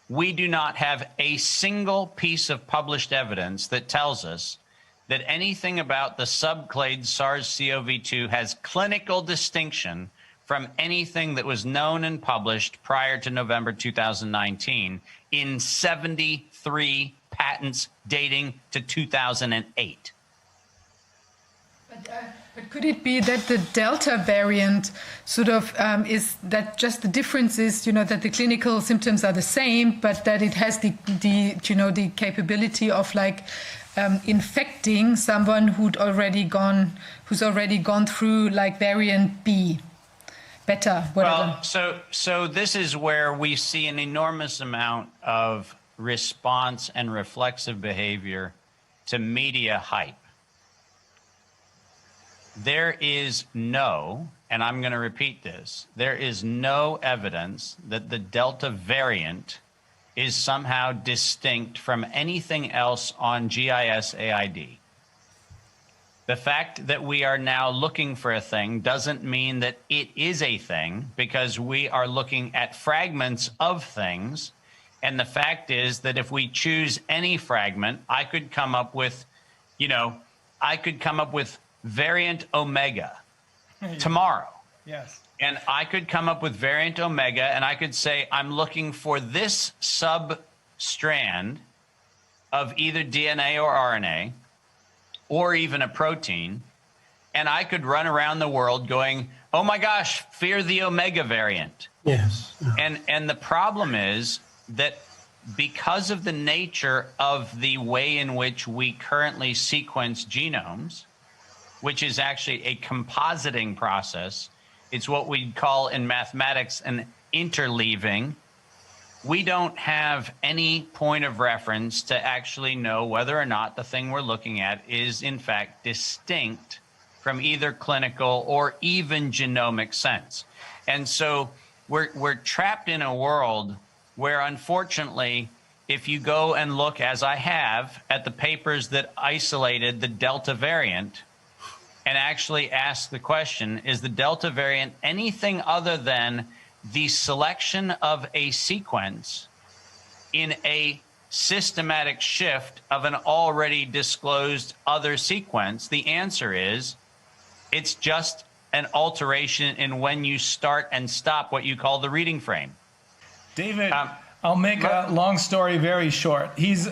we do not have a single piece of published evidence that tells us that anything about the subclade SARS-CoV-2 has clinical distinction from anything that was known and published prior to November 2019 in 73 patents dating to 2008. But could it be that the Delta variant sort of is that just the difference is, that the clinical symptoms are the same, but that it has the capability of infecting someone who's already gone through variant B, beta, whatever. Well, so this is where we see an enormous amount of response and reflexive behavior to media hype. There is no, and I'm going to repeat this, there is no evidence that the Delta variant is somehow distinct from anything else on GIS-AID. The fact that we are now looking for a thing doesn't mean that it is a thing, because we are looking at fragments of things. And the fact is that if we choose any fragment, I could come up with, variant Omega tomorrow. Yes. And I could come up with variant Omega, and I could say, I'm looking for this sub-strand of either DNA or RNA, or even a protein, and I could run around the world going, oh my gosh, fear the Omega variant. Yes. And the problem is that because of the nature of the way in which we currently sequence genomes, which is actually a compositing process, it's what we call in mathematics an interleaving. We don't have any point of reference to actually know whether or not the thing we're looking at is in fact distinct from either clinical or even genomic sense. And so we're trapped in a world where, unfortunately, if you go and look, as I have, at the papers that isolated the Delta variant and actually ask the question, is the Delta variant anything other than the selection of a sequence in a systematic shift of an already disclosed other sequence? The answer is it's just an alteration in when you start and stop what you call the reading frame. David, I'll make a long story very short. He's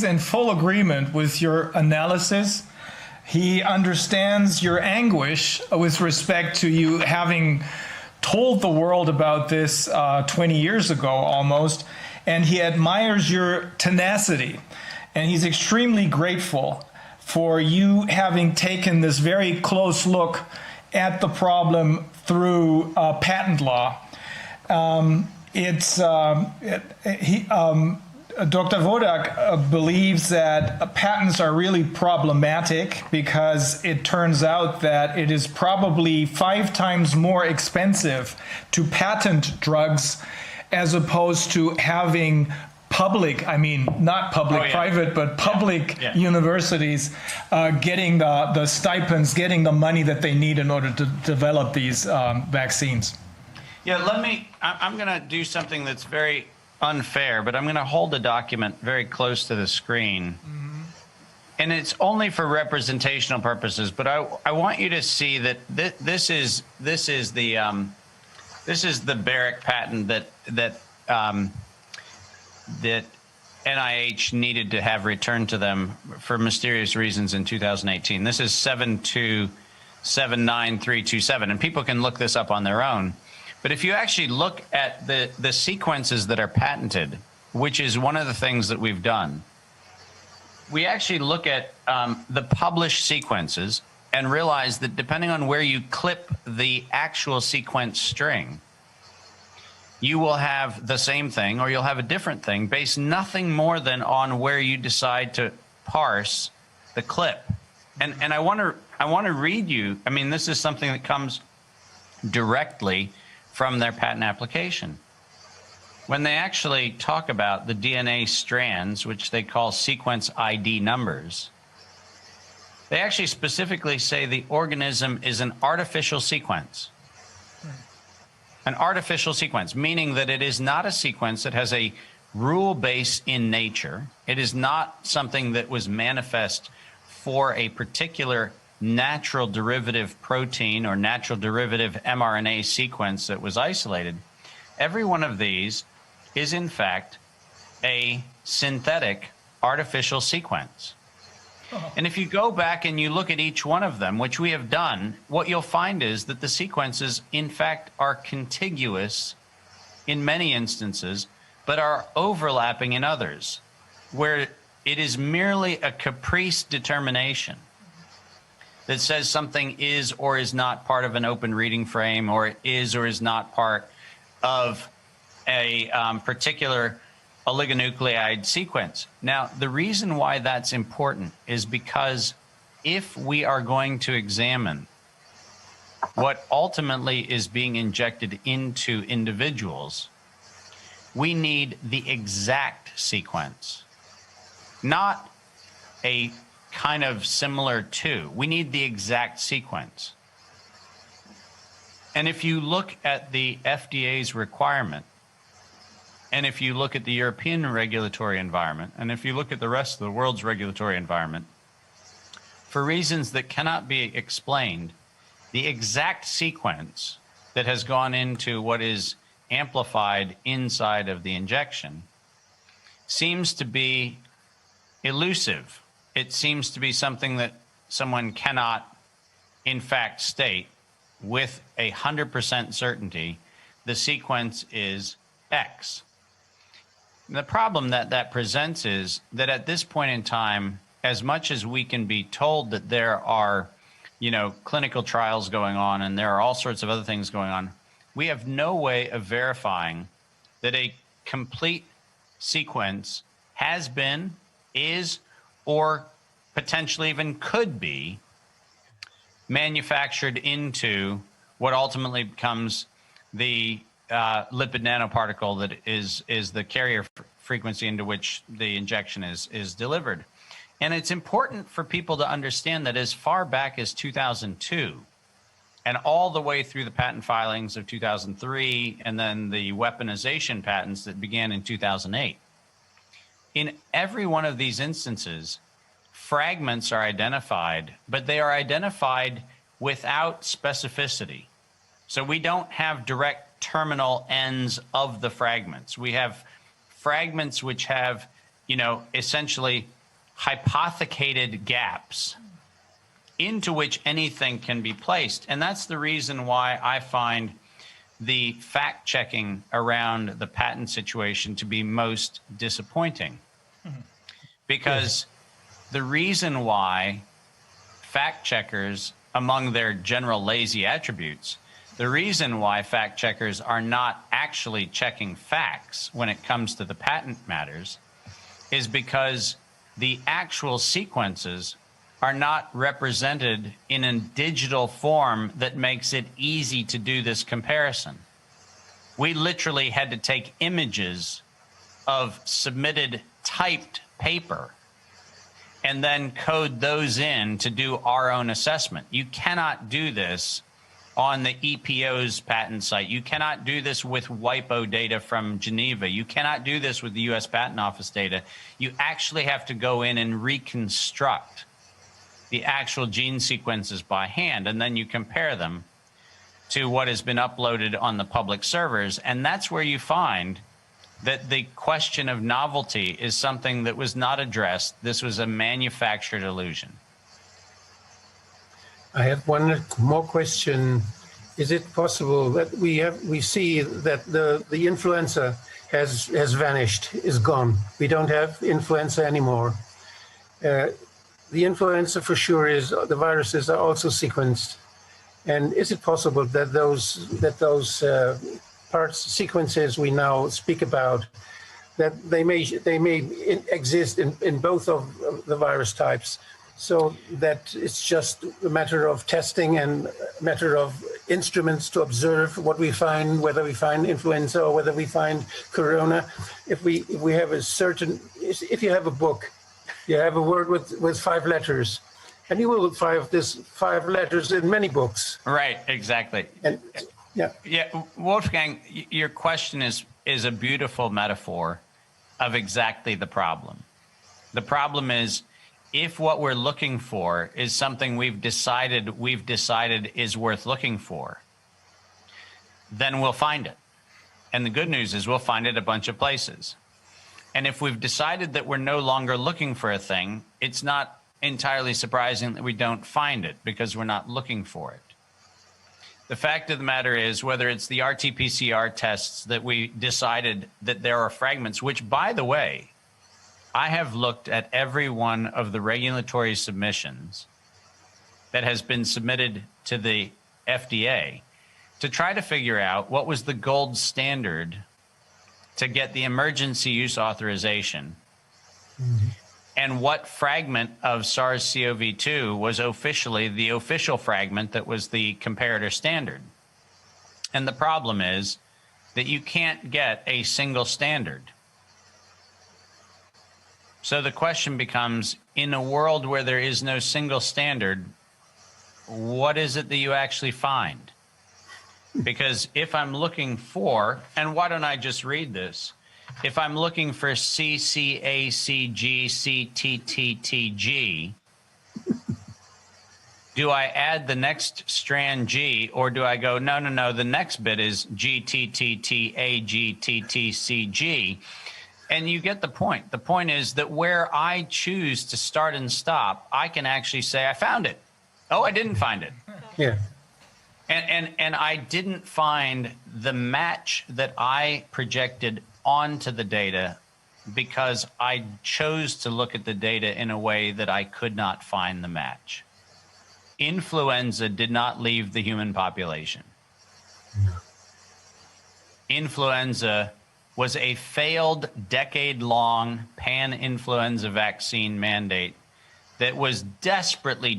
in full agreement with your analysis. He understands your anguish with respect to you having told the world about this 20 years ago almost, and he admires your tenacity. and he's extremely grateful for you having taken this very close look at the problem through patent law. Dr. Wodak believes that patents are really problematic because it turns out that it is probably 5 times more expensive to patent drugs as opposed to having public, I mean, not public, private, but public universities getting the stipends, getting the money that they need in order to develop these vaccines. Yeah, I'm going to do something that's very unfair, but I'm going to hold the document very close to the screen. Mm-hmm. And it's only for representational purposes, but I want you to see that this is the Barrick patent that NIH needed to have returned to them for mysterious reasons in 2018. This is 7279327, and people can look this up on their own. But if you actually look at the sequences that are patented, which is one of the things that we've done, we actually look at the published sequences and realize that depending on where you clip the actual sequence string, you will have the same thing or you'll have a different thing based nothing more than on where you decide to parse the clip. And I want to read you, I mean, this is something that comes directly from their patent application. When they actually talk about the DNA strands, which they call sequence ID numbers, they actually specifically say the organism is an artificial sequence. An artificial sequence, meaning that it is not a sequence that has a rule base in nature. It is not something that was manifest for a particular natural derivative protein or natural derivative mRNA sequence that was isolated. Every one of these is in fact a synthetic artificial sequence. And if you go back and you look at each one of them, which we have done, what you'll find is that the sequences in fact are contiguous in many instances, but are overlapping in others, where it is merely a caprice determination that says something is or is not part of an open reading frame, or it is or is not part of a particular oligonucleotide sequence. Now, the reason why that's important is because if we are going to examine what ultimately is being injected into individuals, we need the exact sequence, not a kind of similar to. We need the exact sequence. And if you look at the FDA's requirement, and if you look at the European regulatory environment, and if you look at the rest of the world's regulatory environment, for reasons that cannot be explained, the exact sequence that has gone into what is amplified inside of the injection seems to be elusive. It seems to be something that someone cannot, in fact, state with 100% certainty the sequence is X. And the problem that presents is that at this point in time, as much as we can be told that there are, clinical trials going on and there are all sorts of other things going on, we have no way of verifying that a complete sequence has been, is, or potentially even could be manufactured into what ultimately becomes the lipid nanoparticle that is the carrier frequency into which the injection is delivered. And it's important for people to understand that as far back as 2002 and all the way through the patent filings of 2003 and then the weaponization patents that began in 2008, in every one of these instances, fragments are identified, but they are identified without specificity. So we don't have direct terminal ends of the fragments. We have fragments which have, essentially hypothecated gaps into which anything can be placed. And that's the reason why I find the fact-checking around the patent situation to be most disappointing. Mm-hmm. because the reason why fact checkers, among their general lazy attributes, the reason why fact checkers are not actually checking facts when it comes to the patent matters is because the actual sequences are not represented in a digital form that makes it easy to do this comparison. We literally had to take images of submitted typed paper and then code those in to do our own assessment. You cannot do this on the EPO's patent site. You cannot do this with WIPO data from Geneva. You cannot do this with the US Patent Office data. You actually have to go in and reconstruct the actual gene sequences by hand, and then you compare them to what has been uploaded on the public servers. And that's where you find that the question of novelty is something that was not addressed. This was a manufactured illusion. I have one more question. Is it possible that we see that the influenza has vanished, is gone? We don't have influenza anymore. The influenza for sure is the viruses are also sequenced. And is it possible that those parts sequences we now speak about, that they may exist in both of the virus types, so that it's just a matter of testing and a matter of instruments to observe what we find, whether we find influenza or whether we find corona? If we have a certain, if you have a book, you have a word with 5 letters, and you will find this 5 letters in many books. Right, exactly. And yeah, Wolfgang, your question is a beautiful metaphor of exactly the problem. The problem is, if what we're looking for is something we've decided is worth looking for, then we'll find it. And the good news is we'll find it a bunch of places. And if we've decided that we're no longer looking for a thing, it's not entirely surprising that we don't find it, because we're not looking for it. The fact of the matter is, whether it's the RT-PCR tests that we decided that there are fragments, which, by the way, I have looked at every one of the regulatory submissions that has been submitted to the FDA to try to figure out what was the gold standard to get the emergency use authorization, and what fragment of SARS-CoV-2 was officially the official fragment that was the comparator standard. And the problem is that you can't get a single standard. So the question becomes, in a world where there is no single standard, what is it that you actually find? Because if I'm looking for, and why don't I just read this? If I'm looking for CCACGCTTTG, do I add the next strand G, or do I go, no, the next bit is GTTTAGTTCG? And you get the point. The point is that where I choose to start and stop, I can actually say, I found it. Oh, I didn't find it. yeah. And I didn't find the match that I projected onto the data because I chose to look at the data in a way that I could not find the match. Influenza did not leave the human population. No. Influenza was a failed decade-long pan-influenza vaccine mandate that was desperately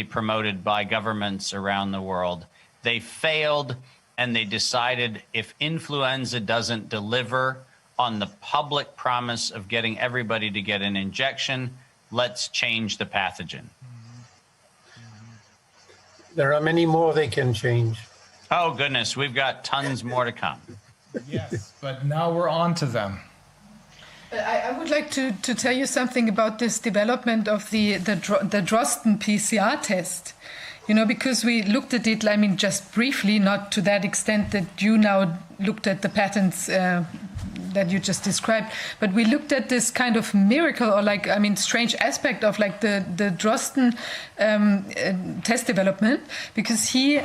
promoted by governments around the world. They failed, and they decided if influenza doesn't deliver on the public promise of getting everybody to get an injection, let's change the pathogen. There are many more they can change. Oh, goodness, we've got tons more to come. Yes, but now we're on to them. I would like to tell you something about this development of the Drosten PCR test. You know, because we looked at it, I mean, just briefly, not to that extent that you now looked at the patents that you just described. But we looked at this kind of miracle, or strange aspect of the Drosten test development, because he,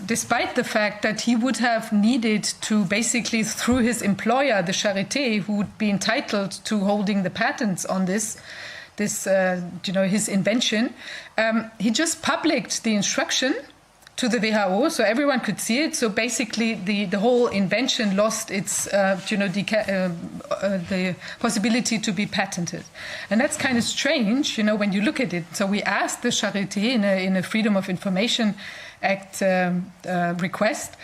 despite the fact that he would have needed to basically, through his employer, the Charité, who would be entitled to holding the patents on this his invention, he just published the instruction to the WHO, so everyone could see it. So basically, the whole invention lost its, the possibility to be patented, and that's kind of strange, when you look at it. So we asked the Charité in a Freedom of Information Act request.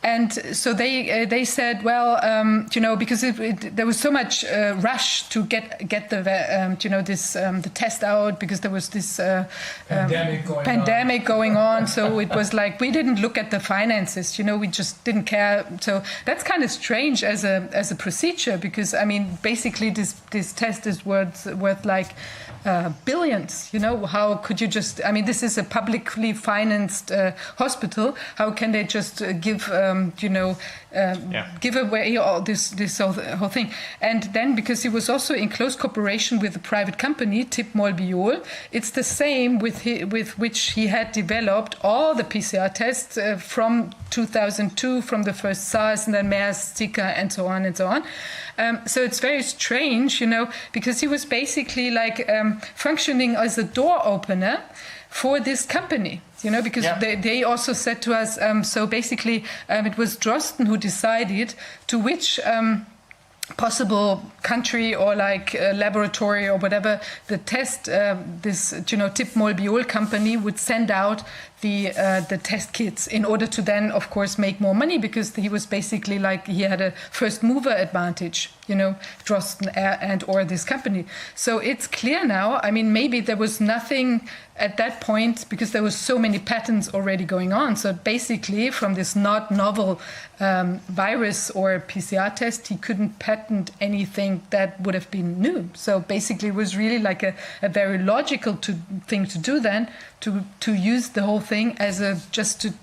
And so they said, well, because there was so much rush to get the the test out, because there was this pandemic going on. So it was like we didn't look at the finances. We just didn't care. So that's kind of strange as a procedure, because basically this test is worth like billions. How could you just? This is a publicly financed hospital. How can they just give away all this whole thing? And then, because he was also in close cooperation with a private company, Tip Molbiol, it's the same with which he had developed all the PCR tests from 2002, from the first SARS and then MERS, Zika, and so on and so on. So it's very strange, because he was basically functioning as a door opener for this company, because they also said to us, so basically it was Drosten who decided to which possible country or laboratory or whatever the test, this Tip Molbiol company would send out the test kits in order to then, of course, make more money, because he was basically he had a first mover advantage, Drosten or this company. So it's clear now. Maybe there was nothing at that point, because there was so many patents already going on. So basically, from this not novel virus or PCR test, he couldn't patent anything that would have been new. So basically, it was really a very logical thing to do then, to use the whole thing as just to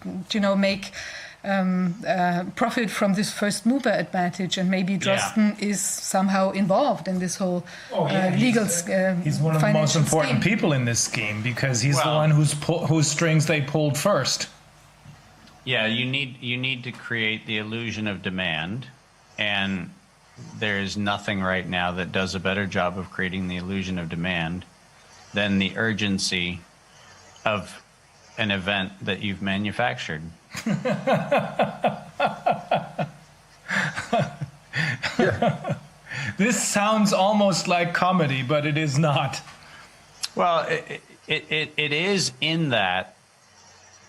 make profit from this first mover advantage. And maybe Drosten is somehow involved in this whole legal he's one of the most important people in this scheme, because he's the one whose strings they pulled first. Yeah, you need to create the illusion of demand, and there's nothing right now that does a better job of creating the illusion of demand than the urgency of an event that you've manufactured. This sounds almost like comedy, but it is not. Well, it is, in that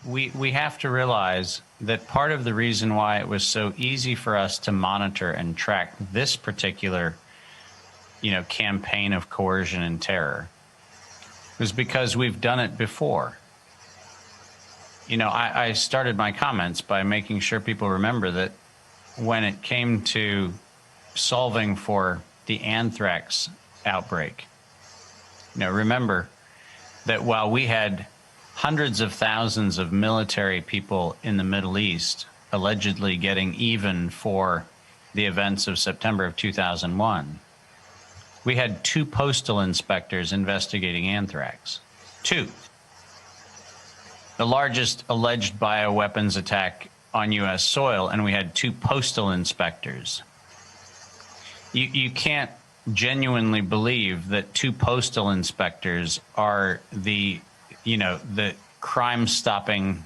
we have to realize that part of the reason why it was so easy for us to monitor and track this particular, campaign of coercion and terror was because we've done it before. I started my comments by making sure people remember that when it came to solving for the anthrax outbreak, remember that while we had hundreds of thousands of military people in the Middle East allegedly getting even for the events of September of 2001, we had 2 postal inspectors investigating anthrax. 2. The largest alleged bioweapons attack on U.S. soil, and we had 2 postal inspectors. You can't genuinely believe that 2 postal inspectors are the crime-stopping,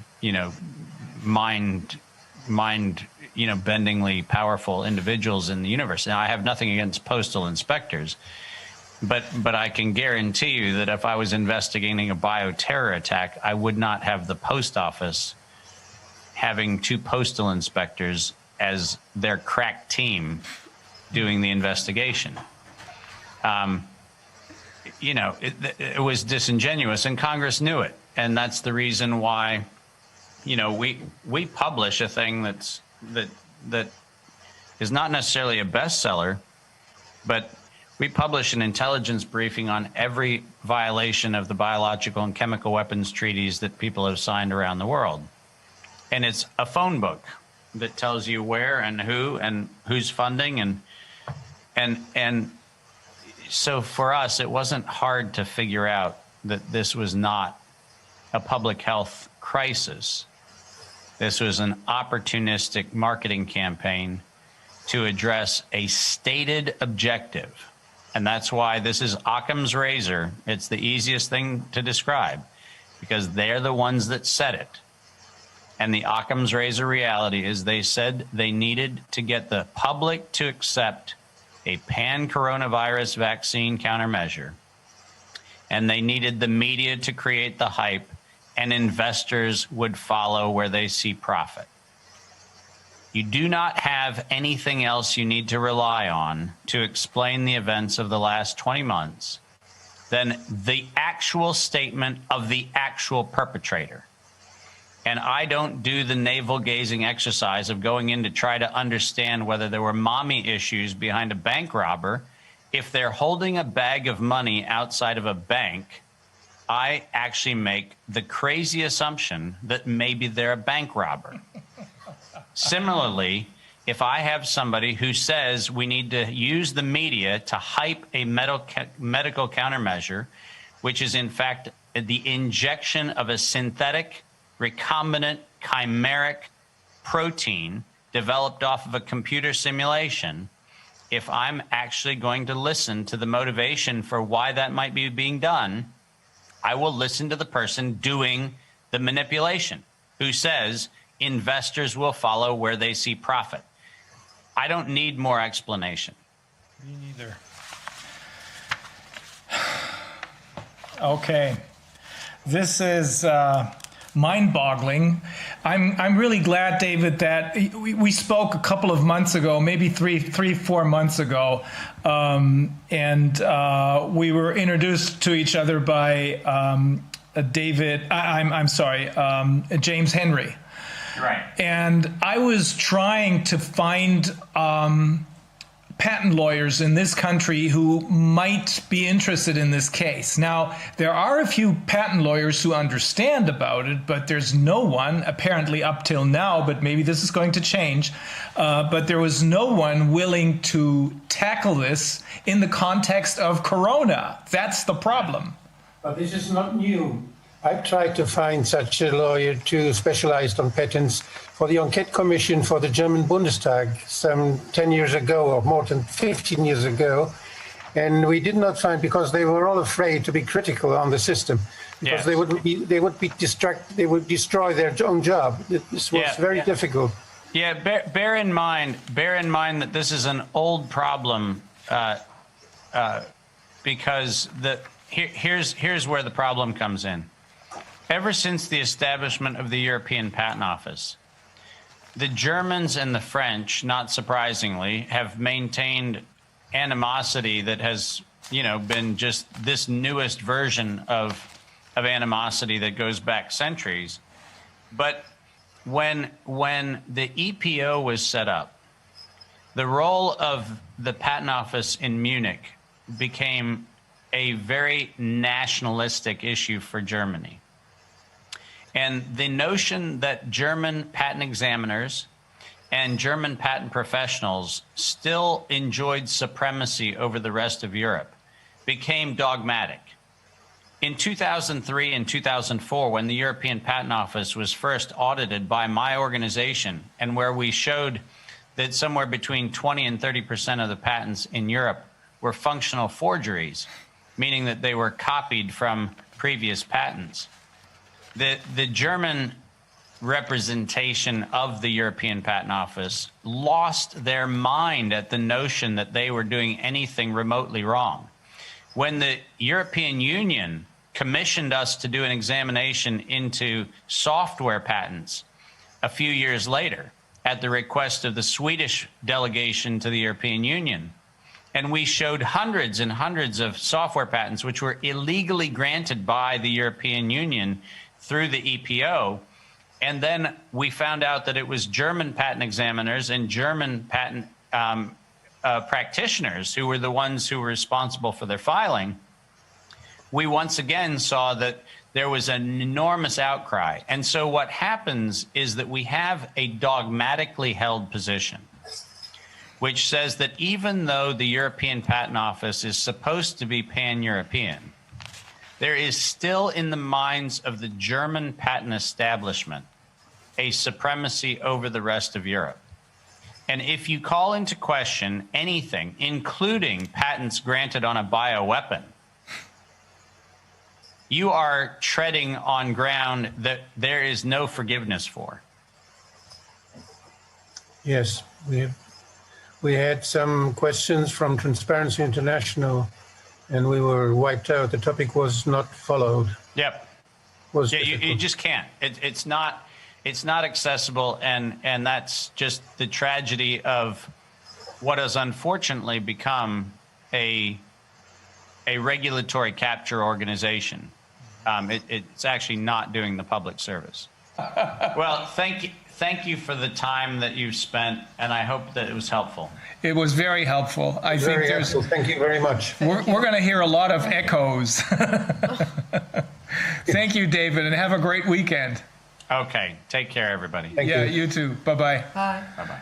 bendingly powerful individuals in the universe. Now, I have nothing against postal inspectors, but I can guarantee you that if I was investigating a bioterror attack, I would not have the post office having 2 postal inspectors as their crack team doing the investigation. It was disingenuous, and Congress knew it, and that's the reason why, we publish a thing that is not necessarily a bestseller, but we publish an intelligence briefing on every violation of the biological and chemical weapons treaties that people have signed around the world. And it's a phone book. that tells you where and who's funding and so for us, it wasn't hard to figure out that this was not a public health crisis. This was an opportunistic marketing campaign to address a stated objective. And that's why this is Occam's razor. It's the easiest thing to describe because they're the ones that said it. And the Occam's razor reality is they said they needed to get the public to accept a pan-coronavirus vaccine countermeasure. And they needed the media to create the hype, and investors would follow where they see profit. You do not have anything else you need to rely on to explain the events of the last 20 months than the actual statement of the actual perpetrator. And I don't do the navel-gazing exercise of going in to try to understand whether there were mommy issues behind a bank robber. If they're holding a bag of money outside of a bank, I actually make the crazy assumption that maybe they're a bank robber. Similarly, if I have somebody who says we need to use the media to hype a medical countermeasure, which is in fact the injection of a synthetic, recombinant, chimeric protein developed off of a computer simulation, if I'm actually going to listen to the motivation for why that might be being done, I will listen to the person doing the manipulation who says investors will follow where they see profit. I don't need more explanation. Me neither. Okay. This is mind-boggling. I'm really glad, David, that we spoke a couple of months ago, maybe 4 months ago, and we were introduced to each other by James Henry. Right. And I was trying to find patent lawyers in this country who might be interested in this case. Now, there are a few patent lawyers who understand about it, but there's no one, apparently up till now, but maybe this is going to change, but there was no one willing to tackle this in the context of Corona. That's the problem. But this is not new. I've tried to find such a lawyer too, specialized on patents, for the Enquete Commission for the German Bundestag some 10 years ago, or more than 15 years ago. And we did not find, because they were all afraid to be critical on the system, because they would destroy their own job. This was very difficult. Yeah, bear in mind that this is an old problem, because here's where the problem comes in. Ever since the establishment of the European Patent Office, the Germans and the French, not surprisingly, have maintained animosity that has, been just this newest version of animosity that goes back centuries. But when the EPO was set up, the role of the Patent Office in Munich became a very nationalistic issue for Germany. And the notion that German patent examiners and German patent professionals still enjoyed supremacy over the rest of Europe became dogmatic. In 2003 and 2004, when the European Patent Office was first audited by my organization, and where we showed that somewhere between 20 and 30% of the patents in Europe were functional forgeries, meaning that they were copied from previous patents, the German representation of the European Patent Office lost their mind at the notion that they were doing anything remotely wrong. When the European Union commissioned us to do an examination into software patents a few years later at the request of the Swedish delegation to the European Union, and we showed hundreds and hundreds of software patents which were illegally granted by the European Union through the EPO, and then we found out that it was German patent examiners and German patent practitioners who were the ones who were responsible for their filing. We once again saw that there was an enormous outcry. And so what happens is that we have a dogmatically held position, which says that even though the European Patent Office is supposed to be pan-European, there is still in the minds of the German patent establishment a supremacy over the rest of Europe. And if you call into question anything, including patents granted on a bioweapon, you are treading on ground that there is no forgiveness for. Yes, we had some questions from Transparency International, and we were wiped out. The topic was not followed. Yep. Was Yeah, you just can't. It's not accessible, and that's just the tragedy of what has unfortunately become a regulatory capture organization. It's actually not doing the public service. Well, thank you for the time that you've spent, and I hope that it was helpful. It was very helpful. I think there's. Thank you very much. We're going to hear a lot of echoes. Thank you, David, and have a great weekend. Okay, take care, everybody. Thank you. You too. Bye-bye. Bye. Bye-bye.